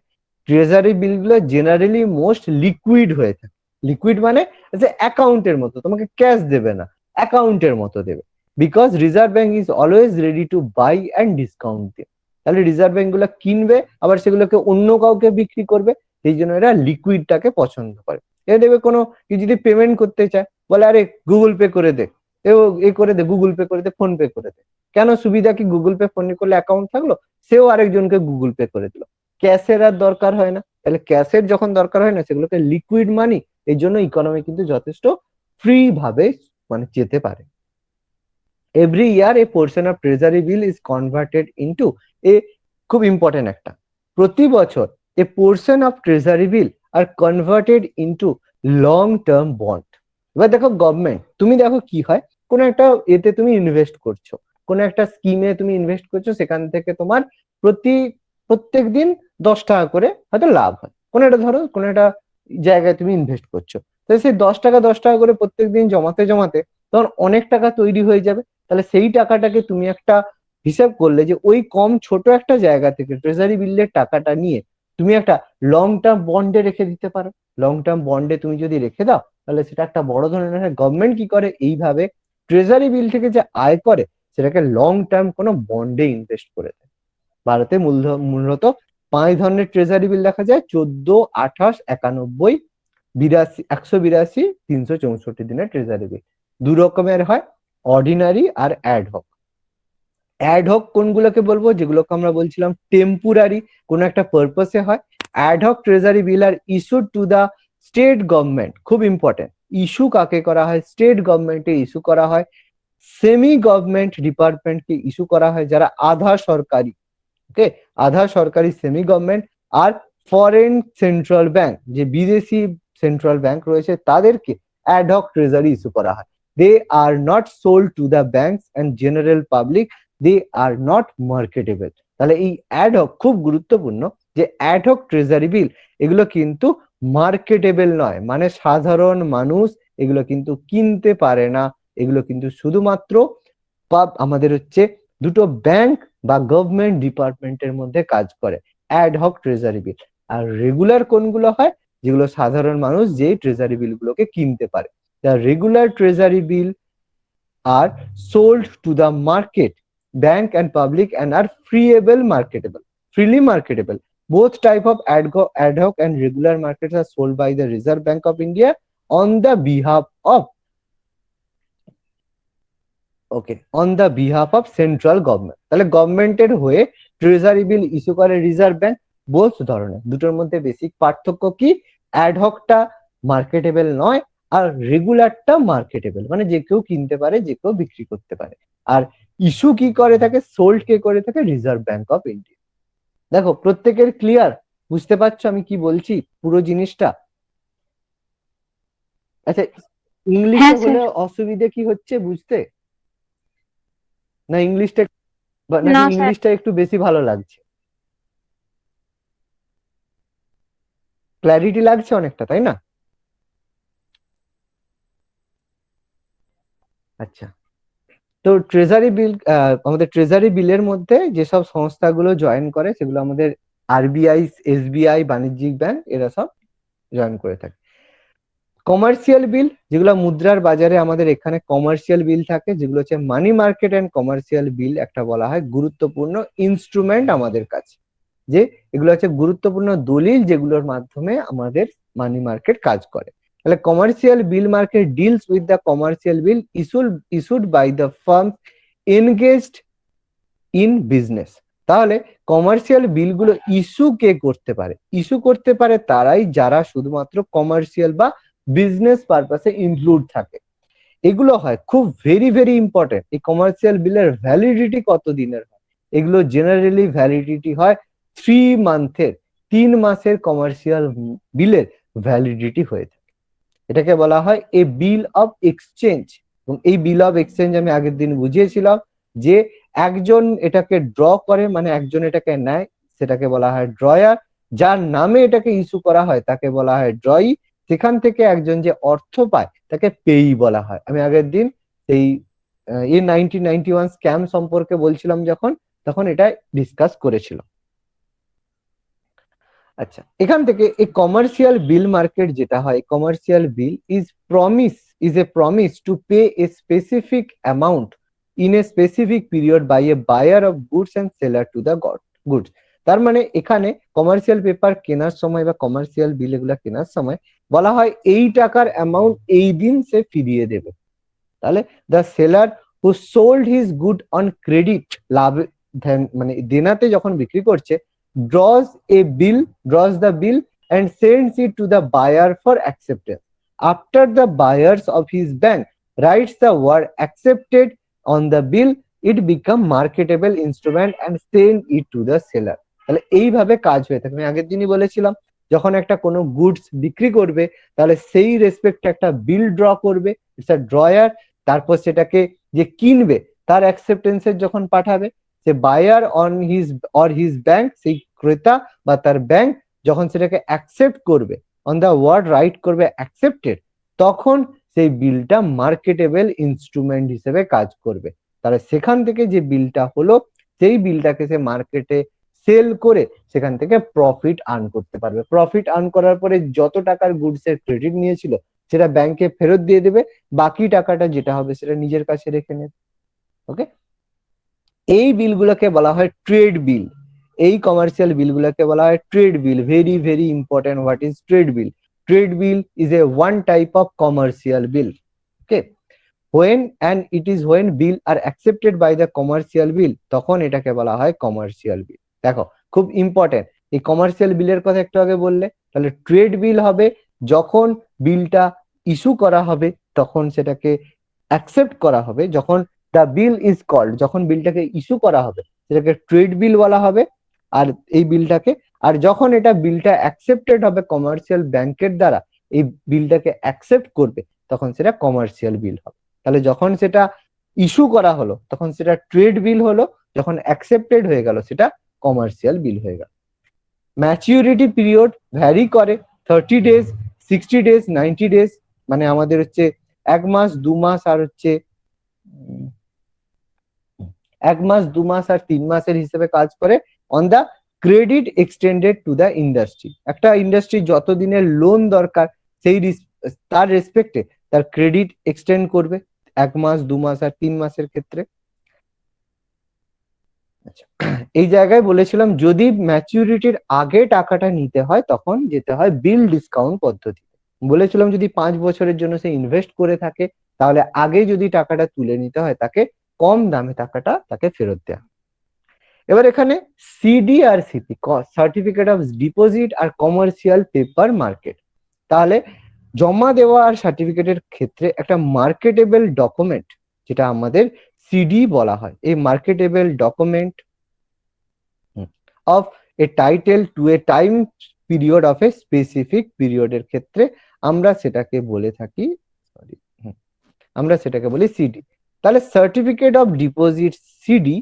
ট্রেজারি বিল গুলো জেনারেলি মোস্ট লিকুইড হয়ে থাকে। লিকুইড মানে যে অ্যাকাউন্টের মতো, তোমাকে ক্যাশ দেবে না, অ্যাকাউন্টের মতো দেবে, because reserve bank is always ready to buy and discount দিয়ে। তাহলে রিজার্ভ ব্যাংক গুলো কিনবে, আবার সেগুলোকে অন্য কাউকে বিক্রি করবে, সেই জন্য এরা লিকুইডটাকে পছন্দ করে। এ দেবে কোনো যদি পেমেন্ট করতে চায়, বলে আরে গুগল পে করে দে, এ করে দে, গুগল পে করে দে, ফোন পে করে দে। কেন সুবিধা কি, গুগল পে ফোন করলে অ্যাকাউন্ট থাকলো, সেও আরেকজনকে গুগল পে করে দিল, ক্যাশের আর দরকার হয় না। তাহলে ক্যাশের যখন দরকার হয় না, সেগুলোকে লিকুইড মানি, এই জন্য ইকোনমি কিন্তু যথেষ্ট ফ্রি ভাবে মানে যেতে পারে। Every year a portion of treasury bill is converted into a, খুব ইম্পর্টেন্ট একটা, প্রতি বছর a portion of treasury bill are converted into long term bond. এবার দেখো গভর্নমেন্ট, তুমি দেখো কি হয়, কোন একটা এতে তুমি ইনভেস্ট করছো, কোন একটা স্কিমে তুমি ইনভেস্ট করছো, সেখান থেকে তোমার প্রত্যেক দিন 10 টাকা করে হয়তো লাভ হয়। কোন একটা ধরো কোন একটা জায়গায় তুমি ইনভেস্ট করছো, তো সেই 10 টাকা করে প্রত্যেক দিন জমাতে জমাতে তখন অনেক টাকা তৈরি হয়ে যাবে। তাহলে সেই টাকাটাকে তুমি একটা হিসাব করলে যে ওই কম ছোট একটা জায়গা থেকে ট্রেজারি বিলের টাকাটা নিয়ে তুমি একটা লং টার্ম বন্ডে রেখে দিতে পারো। লং টার্ম বন্ডে তুমি যদি রেখে দাও, তাহলে সেটা একটা বড় ধরনের, গভর্নমেন্ট কি করে এইভাবে ট্রেজারি বিল থেকে যে আয় করে সেটাকে লং টার্ম কোনো বন্ডে ইনভেস্ট করে দেয়। ভারতে মূলত 5 ধরনের ট্রেজারি বিল দেখা যায়, 14, 28, 91, 82, 182, 364 দিনের ট্রেজারি বিল। 2 রকমের হয়, অর্ডিনারি আর অ্যাডহক। অ্যাডহক কোনগুলোকে বলবো, যেগুলোকে আমরা বলছিলাম টেম্পোরারি, কোন একটা পারপাসে হয়। Ad hoc treasury bill are issued to the state government, খুব ইম্পর্টেন্ট, ইস্যু কাকে করা হয়, স্টেট গভর্নমেন্টে ইস্যু করা হয়, সেমি গভর্নমেন্ট ডিপার্টমেন্টকে ইস্যু করা হয়, যারা আধা সরকারি, ওকে, আধা সরকারি সেমি গভর্নমেন্ট, আর ফরেন সেন্ট্রাল ব্যাংক, যে বিদেশি সেন্ট্রাল ব্যাংক রয়েছে তাদেরকে অ্যাডহক ট্রেজারি ইস্যু করা হয়। They are not sold to the banks and general public, they are not marketable. তাহলে এই অ্যাডহক খুব গুরুত্বপূর্ণ, যে অ্যাডহক ট্রেজারি বিল এগুলো কিন্তু মার্কেটেবল নয়, মানে সাধারণ মানুষ এগুলো কিন্তু কিনতে পারে না, এগুলো কিন্তু শুধুমাত্র আমাদের হচ্ছে দুটো ব্যাংক বা গভর্নমেন্ট ডিপার্টমেন্টের মধ্যে কাজ করে অ্যাডহক ট্রেজারি বিল। আর রেগুলার কোনগুলো হয়, যেগুলো সাধারণ মানুষ যেই ট্রেজারি বিল গুলোকে কিনতে পারে। The regular treasury bill are sold to the market bank and public and are freely marketable. Both type of ad hoc and regular markets are sold by the Reserve Bank of India on the behalf of central government. তাহলে গভর্নমেন্টের হয়ে treasury bill issue করে reserve bank. Both ধরনের, দুটোর মধ্যে basic পার্থক্য কি? অ্যাডহকটা marketable নয়, আর রেগুলারটা মার্কেটেবল, মানে যে কেউ কিনতে পারে, যে কেউ বিক্রি করতে পারে। আর ইস্যু কি করে থাকে, সোল্ড কে করে থাকে? Reserve bank of India. দেখো প্রত্যেকের ক্লিয়ার, বুঝতে পারছো আমি কি বলছি পুরো জিনিসটা? আচ্ছা, ইংলিশে হ্যাঁ, হলে স্যার। অসুবিধে কি হচ্ছে বুঝতে, না ইংলিশটা না, নাকি স্যার। ইংলিশটা একটু বেশি ভালো লাগছে? ক্ল্যারিটি লাগছে অনেকটা, তাই না? আচ্ছা, তো ট্রেজারি বিল, আমাদের ট্রেজারি বিলের মধ্যে যেসব সংস্থাগুলো জয়েন করে সেগুলো আমাদের আরবিআই, এসবিআই, বাণিজ্যিক ব্যাংক, এরা সব জয়েন করে থাকে। কমার্শিয়াল বিল, যেগুলো মুদ্রার বাজারে আমাদের এখানে কমার্শিয়াল বিল থাকে, যেগুলো হচ্ছে মানি মার্কেট অ্যান্ড কমার্শিয়াল বিল, একটা বলা হয় গুরুত্বপূর্ণ ইনস্ট্রুমেন্ট আমাদের কাছে, যে এগুলো হচ্ছে গুরুত্বপূর্ণ দলিল যেগুলোর মাধ্যমে আমাদের মানি মার্কেট কাজ করে। তাহলে commercial bill market deals with the commercial bill issued by the firm engaged in business. তাহলে কমার্শিয়াল বিলগুলো ইস্যু কে করতে পারে? ইস্যু করতে পারে তারাই যারা শুধুমাত্র কমার্শিয়াল বা বিজনেস পারপাসে ইনক্লুড থাকে। এগুলো হয় খুব ভেরি ইম্পর্টেন্ট। এই কমার্শিয়াল বিলের ভ্যালিডিটি কত দিনের হয়? এগুলো জেনারেলি ভ্যালিডিটি হয় 3 মান্থের, 3 মাসের কমার্শিয়াল বিলের ভ্যালিডিটি হয়ে থাকে। এটাকে বলা হয় এ বিল অফ এক্সচেঞ্জ। এবং এই বিল অফ এক্সচেঞ্জ আমি আগের দিন বুঝিয়েছিলাম যে একজন এটাকে ড্র করে, মানে একজন এটাকে নেয়, সেটাকে বলা হয় ড্রয়ার। যার নামে এটাকে ইস্যু করা হয় তাকে বলা হয় ড্রয়ি। সেখান থেকে একজন যে অর্থ পায় তাকে পেই বলা হয়। আমি আগের দিন এই A1991 স্ক্যাম সম্পর্কে বলছিলাম যখন, তখন এটা ডিসকাস করেছিল। আচ্ছা, এখান থেকে এই কমার্শিয়াল বিল মার্কেট যেটা হয়, commercial bill is a promise to pay a specific amount in a specific period by a buyer of goods and seller to the goods। তার মানে এখানে কমার্শিয়াল পেপার কেনার সময় বা কমার্শিয়াল বিল এগুলা কেনার সময় বলা হয় এই টাকার অ্যামাউন্ট এই দিন সে ফিরিয়ে দেবে। তাহলে the seller who sold his good on credit, লাভ মানে দেনাতে যখন বিক্রি করছে, draws the bill and sends it to the buyer for acceptance. After the buyers of his bank writes the word accepted on the bill, it become marketable instrument and send it to the seller। তাহলে এইভাবে কাজ হয়ে থাকে। আমি আগের দিনই বলেছিলাম যখন একটা কোনো গুডস বিক্রি করবে তাহলে সেই রেসপেক্টে একটা বিল ড্র করবে, ইটস আ ড্রয়ার। তারপর সেটাকে যে কিনবে তার অ্যাকসেপ্টেন্সের যখন পাঠাবে, সে বায়ার অন হিজ ব্যাংক, সেই ক্রেতা বা তার ব্যাংক যখন সেটাকে অ্যাকসেপ্ট করবে, অন দা ওয়ার্ড রাইট করবে অ্যাকসেপ্টেড, তখন সেই বিলটা মার্কেটেবল ইনস্ট্রুমেন্ট হিসেবে কাজ করবে। তাহলে সেখান থেকে যে বিলটা হলো সেই বিলটাকে সে মার্কেটে সেল করে সেখান থেকে প্রফিট আর্ন করতে পারবে। প্রফিট আর্ন করার পরে যত টাকার গুডস এর ক্রেডিট নিয়েছিল সেটা ব্যাংকে ফেরত দিয়ে দেবে, বাকি টাকাটা যেটা হবে সেটা নিজের কাছে রেখে নেবে। ওকে, এই বিলগুলোকে বলা হয় ট্রেড বিল। এই কমার্শিয়াল বিলগুলোকে বলা হয় trade bill. Very important, what is trade bill? Trade bill is a one type of commercial bill. Okay, when bill are accepted by the commercial bill, তখন এটাকে বলা হয় কমার্শিয়াল বিল। দেখো খুব ইম্পর্টেন্ট, এই কমার্শিয়াল বিলের কথা একটু আগে বললে, তাহলে ট্রেড বিল হবে যখন বিলটা ইস্যু করা হবে, তখন সেটাকে অ্যাকসেপ্ট করা হবে। যখন দ্য বিল ইজ কল্ড, যখন বিলটাকে ইস্যু করা হবে সেটাকে ট্রেড বিল বলা হবে আর এই বিলটাকে। আর যখন এটা বিলটা অ্যাকসেপ্টেড হবে কমার্শিয়াল ব্যাংকের দ্বারা, এই বিলটাকে অ্যাকসেপ্ট করবে, তখন সেটা কমার্শিয়াল বিল হবে। তাহলে যখন সেটা ইস্যু করা হলো তখন সেটা ট্রেড বিল হলো, যখন অ্যাকসেপ্টেড হয়ে গেল সেটা কমার্শিয়াল বিল হয়ে গেল। ম্যাচিউরিটি পিরিয়ড ভ্যারি করে, 30 ডেজ, 60 ডেজ, 90 ডেজ, মানে আমাদের হচ্ছে 1 মাস, 2 মাস আর হচ্ছে 1 মাস, 2 মাস আর 3 মাসের হিসেবে কাজ করে। On the credit extended to the industry, একটা ইন্ডাস্ট্রি যত দিনের লোন দরকার সেই তার রেসপেক্টে তার ক্রেডিট এক্সটেন্ড করবে 1 মাস, 2 মাস আর 3 মাসের ক্ষেত্রে। এই জায়গায় বলেছিলাম যদি ম্যাচুরিটির আগে টাকাটা নিতে হয় তখন যেতে হয় বিল ডিসকাউন্ট পদ্ধতি। বলেছিলাম যদি 5 বছরের জন্য সে ইনভেস্ট করে থাকে তাহলে আগে যদি টাকাটা তুলে নিতে হয় তাকে কম দামে টাকাটা তাকে ফেরত দেওয়া। এবার এখানে সিডি আর সিপি, সার্টিফিকেট অফ ডিপোজিট আর কমার্শিয়াল পেপার মার্কেট। তাহলে জমা দেওয়া আর সার্টিফিকেটের ক্ষেত্রে একটা মার্কেটেবল ডকুমেন্ট যেটা আমাদের সিডি বলা হয়, এই marketable document of A title to A time period of a specific পিরিয়ডের ক্ষেত্রে আমরা সেটাকে বলে থাকি আমরা সেটাকে বলি সিডি। তাহলে সার্টিফিকেট অফ ডিপোজিট সিডি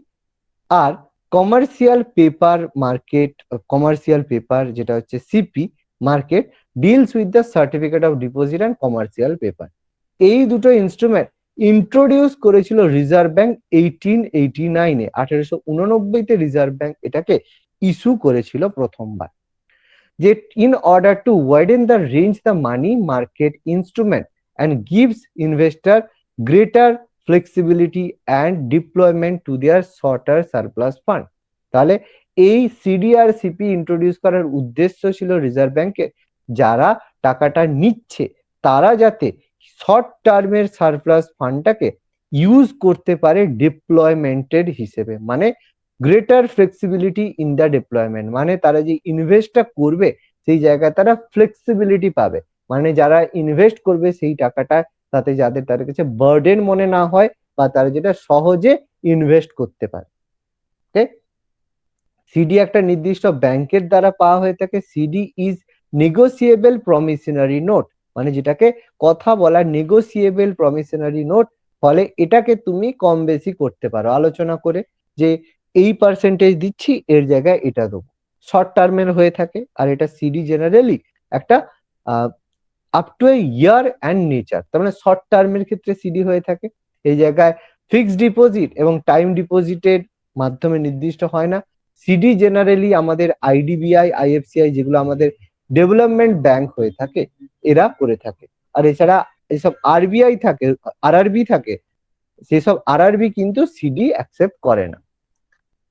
আর commercial paper market, commercial paper যেটা হচ্ছে CP market deals with the certificate of deposit and commercial paper. এই দুটো ইনস্ট্রুমেন্ট ইন্ট্রোডিউস করেছিল রিজার্ভ ব্যাংক 1889-এ, 1889-তে রিজার্ভ ব্যাংক এটাকে ইস্যু করেছিল প্রথমবার। যে in order to widen the range the money market instrument and gives investor greater flexibility and deployment to their shorter surplus fund. তাহলে এই সিডি আর সিপি ইন্ট্রোডিউস করার উদ্দেশ্য ছিল রিজার্ভ ব্যাংকের যারা টাকাটা নিচ্ছে তারা যাতে শর্ট টার্মের সারপ্লাস ফান্ডটাকে ইউজ করতে পারে ডিপ্লয়মেন্টেড হিসেবে, মানে greater flexibility in the deployment, মানে তারা যে ইনভেস্টটা করবে সেই জায়গায় তারা ফ্লেক্সিবিলিটি পাবে, মানে যারা ইনভেস্ট করবে সেই টাকাটা তাতে যাদের তাদের কাছে বার্ডেন মনে না হয় বা তারা যেটা সহজে ইনভেস্ট করতে পারে। ওকে, সিডি একটা নির্দিষ্ট ব্যাংকের দ্বারা পাওয়া হয়ে থাকে। সিডি ইজ নেগোসিয়েবল প্রমিশনারি নোট, মানে যেটাকে কথা বলা নেগোসিয়েবল প্রমিশনারি নোট, ফলে এটাকে তুমি কম বেশি করতে পারো আলোচনা করে যে এই পার্সেন্টেজ দিচ্ছি এর জায়গায় এটা দেবো। শর্ট টার্মের হয়ে থাকে আর এটা সিডি জেনারেলি একটা up to A year and nature, তার মানে শর্ট টার্মের ক্ষেত্রে সিডি হয়ে থাকে। এই জায়গায় ফিক্সড ডিপোজিট এবং টাইম ডিপোজিটের মাধ্যমে নির্দিষ্ট হয় না। সিডি জেনারেলি আমাদের আইডিবিআই, আইএফসিআই যেগুলো আমাদের ডেভেলপমেন্ট ব্যাংক হয়ে থাকে এরা করে থাকে। আর এছাড়া এইসব আরবিআই থাকে, আরআরবি থাকে, সেসব আরআরবি কিন্তু সিডি অ্যাকসেপ্ট করে না।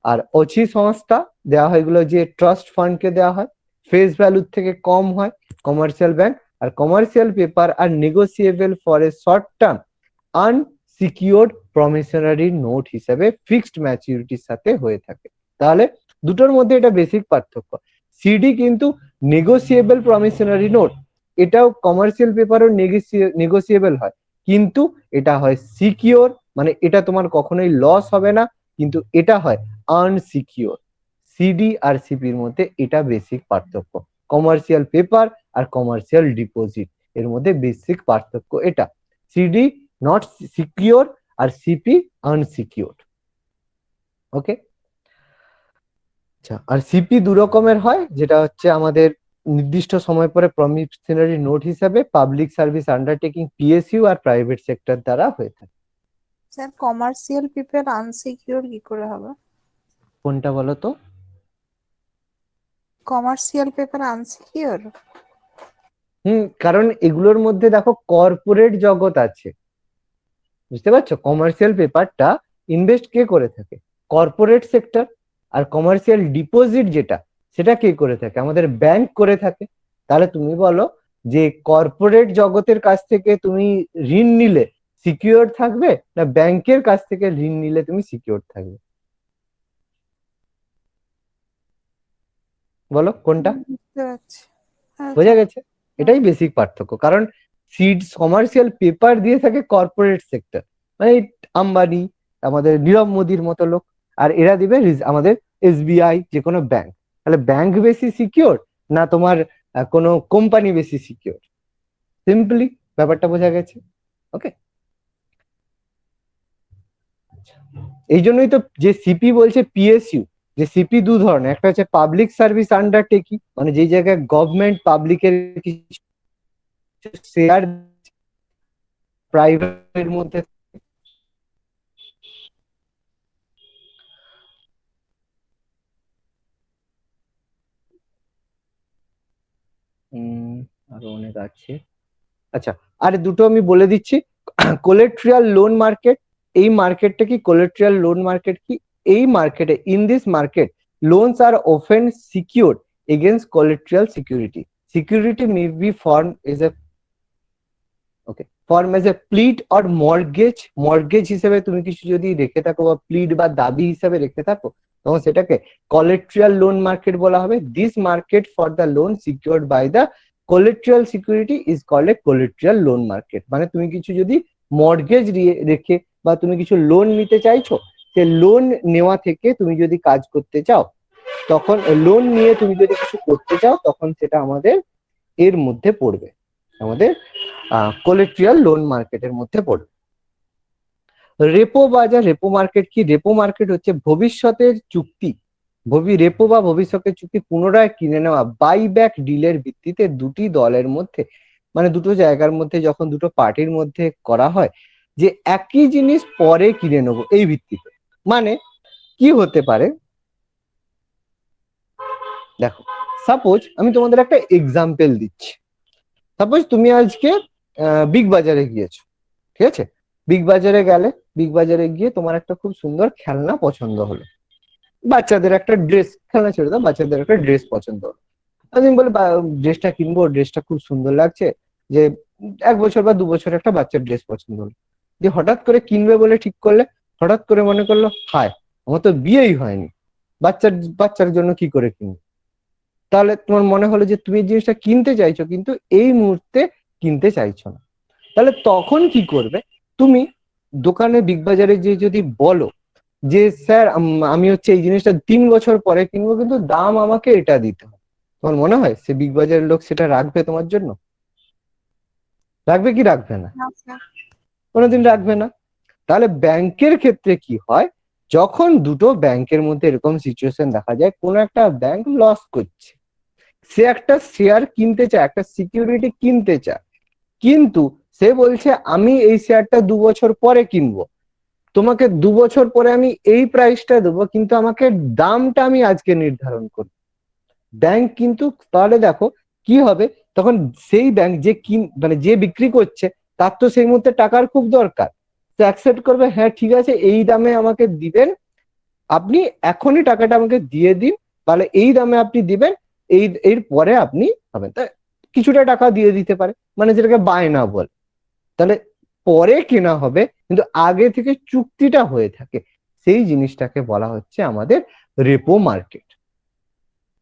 আর অচি সংস্থা দেওয়া হয় এগুলো যে ট্রাস্ট ফান্ডকে দেওয়া হয়, ফেস ভ্যালুর থেকে কম হয় কমার্শিয়াল ব্যাংক। আর commercial paper are negotiable for a short term unsecured promissory note হিসেবে ফিক্সড ম্যাচুরিটির সাথে হয়ে থাকে। তাহলে দুটোর মধ্যে এটা বেসিক পার্থক্য। সিডি কিন্তু নেগোসিয়েবল প্রমিশনারি নোট, এটাও কমার্শিয়াল পেপারও নেগোসিয়েবল হয়, কিন্তু এটা হয় সিকিউর, মানে এটা তোমার কখনোই লস হবে না, কিন্তু এটা হয় আনসিকিউর। সিডি আর সিপির মধ্যে এটা বেসিক পার্থক্য। কমার্শিয়াল পেপার আর কমার্শিয়াল ডিপোজিট এর মধ্যে বেসিক পার্থক্য এটা। সিডি নট সিকিউর আর সিপি আনসিকিউর। ওকে, আচ্ছা, আর সিপি দু রকমের হয়, যেটা হচ্ছে আমাদের নির্দিষ্ট সময় পরে প্রমিশনারি নোট হিসাবে পাবলিক সার্ভিস আন্ডারটেকিং পিএসইউ আর প্রাইভেট সেক্টর দ্বারা হয়ে থাকে। স্যার কমার্শিয়াল পেপার আনসিকিউর কি করে হবে? কোনটা বলো তো? Commercial paper unsecure? কারণ এগুলোর মধ্যে দেখো কর্পোরেট জগৎ আছে, বুঝতে পারছো? কমার্শিয়াল পেপারটা ইনভেস্ট কে করে থাকে? Corporate sector. আর কমার্শিয়াল ডিপোজিট যেটা সেটা কে করে থাকে? আমাদের ব্যাংক করে থাকে। তাহলে তুমি বলো যে কর্পোরেট জগতের কাছ থেকে তুমি ঋণ নিলে সিকিউর থাকবে না ব্যাংকের কাছ থেকে ঋণ নিলে তুমি সিকিউর থাকবে? বলো কোনটা? বুঝতে পারছি। বোঝা গেছে? এটাই বেসিক পার্থক্য। কারণ সিডস কমার্শিয়াল পেপার দিয়ে থাকে কর্পোরেট সেক্টর, মানে আম্বানি, আমাদের নীরব মোদির মতো লোক, আর এরা দিবে আমাদের এসবিআই, যে কোনো ব্যাংক। তাহলে ব্যাংক বেশি সিকিউর না তোমার কোনো কোম্পানি বেশি সিকিউর? সিম্পলি ব্যাপারটা বোঝা গেছে। ওকে, এই জন্যই তো যে সিপি বলছে পিএসইউ, যে সিপি দু ধরনের, একটা হচ্ছে পাবলিক সার্ভিস আন্ডারটেকিং, মানে যে জায়গায় গভর্নমেন্ট পাবলিকের কিছু শেয়ার প্রাইভেটের মধ্যে। আরো অনেক আছে। আচ্ছা, আর দুটো আমি বলে দিচ্ছি। কোলেট্রিয়াল লোন মার্কেট, এই মার্কেটটা কি? কোলেট্রিয়াল লোন মার্কেট কি? এই মার্কেটে, in this market loans are often secured against collateral security. Security may be formed as a pleat or mortgage হিসেবে তুমি কিছু যদি রেখে থাকো বা প্লিট বা দাবি হিসেবে রেখে থাকো, তখন সেটাকে কোলেট্রাল লোন মার্কেট বলা হবে। This market for the loan secured by the collateral security is called a collateral loan market. মানে তুমি কিছু যদি মর্গেজ রেখে বা তুমি কিছু লোন নিতে চাইছো, সে লোন নেওয়া থেকে তুমি যদি কাজ করতে চাও, তখন লোন নিয়ে তুমি যদি কিছু করতে চাও, তখন সেটা আমাদের এর মধ্যে পড়বে, আমাদের কোলেট্রাল লোন মার্কেটের মধ্যে পড়বে। রেপো বাজার, রেপো মার্কেট কি? রেপো মার্কেট হচ্ছে ভবিষ্যতের চুক্তি, রেপো বা ভবিষ্যতের চুক্তি পুনরায় কিনে নেওয়া বাইব্যাক ডিলের ভিত্তিতে দুটি দলের মধ্যে, মানে দুটো জায়গার মধ্যে যখন দুটো পার্টির মধ্যে করা হয় যে একই জিনিস পরে কিনে নেবো এই ভিত্তিতে। মানে কি হতে পারে, দেখো সাপোজ আমি তোমাদের একটা এক্সাম্পল দিচ্ছি। সাপোজ তুমি আজকে বিগ বাজারে গিয়েছো, ঠিক আছে? বিগ বাজারে গেলে, বিগ বাজারে গিয়ে তোমার একটা খুব সুন্দর খেলনা পছন্দ হলো, বাচ্চাদের একটা ড্রেস, খেলনা ছেড়ে দাও, বাচ্চাদের একটা ড্রেস পছন্দ হলো। তুমি বলে ড্রেসটা কিনবো, ড্রেসটা খুব সুন্দর লাগছে, যে 1 বছর বা 2 বছর একটা বাচ্চার ড্রেস পছন্দ হলো, যে হঠাৎ করে কিনবে বলে ঠিক করলে, হঠাৎ করে মনে করলো হায় আমার তো বিয়েই হয়নি, বাচ্চার জন্য কি করে কিনবো? তাহলে তোমার মনে হলো যে তুমি জিনিসটা কিনতে চাইছো কিন্তু এই মুহূর্তে কিনতে চাইছো না। তাহলে তখন কি করবে? তুমি দোকানে বিগ বাজারে যে যদি বলো যে স্যার আমি হচ্ছে এই জিনিসটা 3 বছর পরে কিনবো, কিন্তু দাম আমাকে এটা দিতে হবে, তোমার মনে হয় সে বিগ বাজারের লোক সেটা রাখবে তোমার জন্য? রাখবে কি রাখবে না? না স্যার। কোনোদিন রাখবে না। তাহলে ব্যাংকের ক্ষেত্রে কি হয়, যখন দুটো ব্যাংকের মধ্যে এরকম সিচুয়েশন দেখা যায়, কোনো একটা ব্যাংক লস করছে, সে একটা শেয়ার কিনতে চায়, একটা সিকিউরিটি কিনতে চায়, কিন্তু সে বলছে আমি এই শেয়ারটা 2 বছর পরে কিনবো, তোমাকে 2 বছর পরে আমি এই প্রাইসটা দেবো, কিন্তু আমাকে দামটা আমি আজকে নির্ধারণ করব। ব্যাংক কিন্তু তাহলে দেখো কি হবে, তখন সেই ব্যাংক যে যে বিক্রি করছে তার তো সেই মুহূর্তে টাকার খুব দরকার, সে অ্যাকসেপ্ট করবে, হ্যাঁ ঠিক আছে এই দামে আমাকে দিবেন, আপনি এখনই টাকাটা আমাকে দিয়ে দিন, তাহলে এই দামে আপনি দিবেন, এর পরে আপনি হবেন, তা কিছুটা টাকা দিয়ে দিতে পারে, মানে যেটাকে বায়না বলে। তাহলে পরে কেনা হবে কিন্তু আগে থেকে চুক্তিটা হয়ে থাকে, সেই জিনিসটাকে বলা হচ্ছে আমাদের রেপো মার্কেট।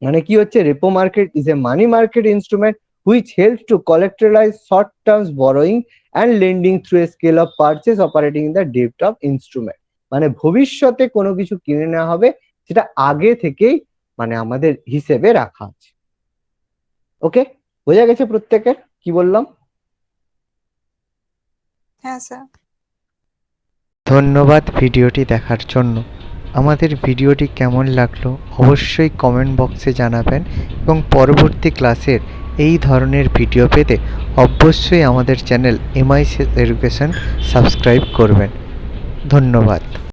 মানে কি হচ্ছে, repo market is a money market instrument which helps to collateralize short terms borrowing and lending through a scale of purchase operating in the ডেপ্ট অফ ইনস্ট্রুমেন্ট। মানে ভবিষ্যতে কোনো কিছু কিনে নেওয়া হবে সেটা আগে থেকেই মানে আমাদের হিসেবে রাখা আছে। ওকে, বোঝা গেছে প্রত্যেকের কি বললাম? হ্যাঁ স্যার। ধন্যবাদ ভিডিওটি দেখার জন্য। আমাদের ভিডিওটি কেমন লাগলো অবশ্যই কমেন্ট বক্সে জানাবেন এবং পরবর্তী ক্লাসের এই ধরনের ভিডিও পেতে অবশ্যই আমাদের চ্যানেল MICS এডুকেশন সাবস্ক্রাইব করবেন। ধন্যবাদ।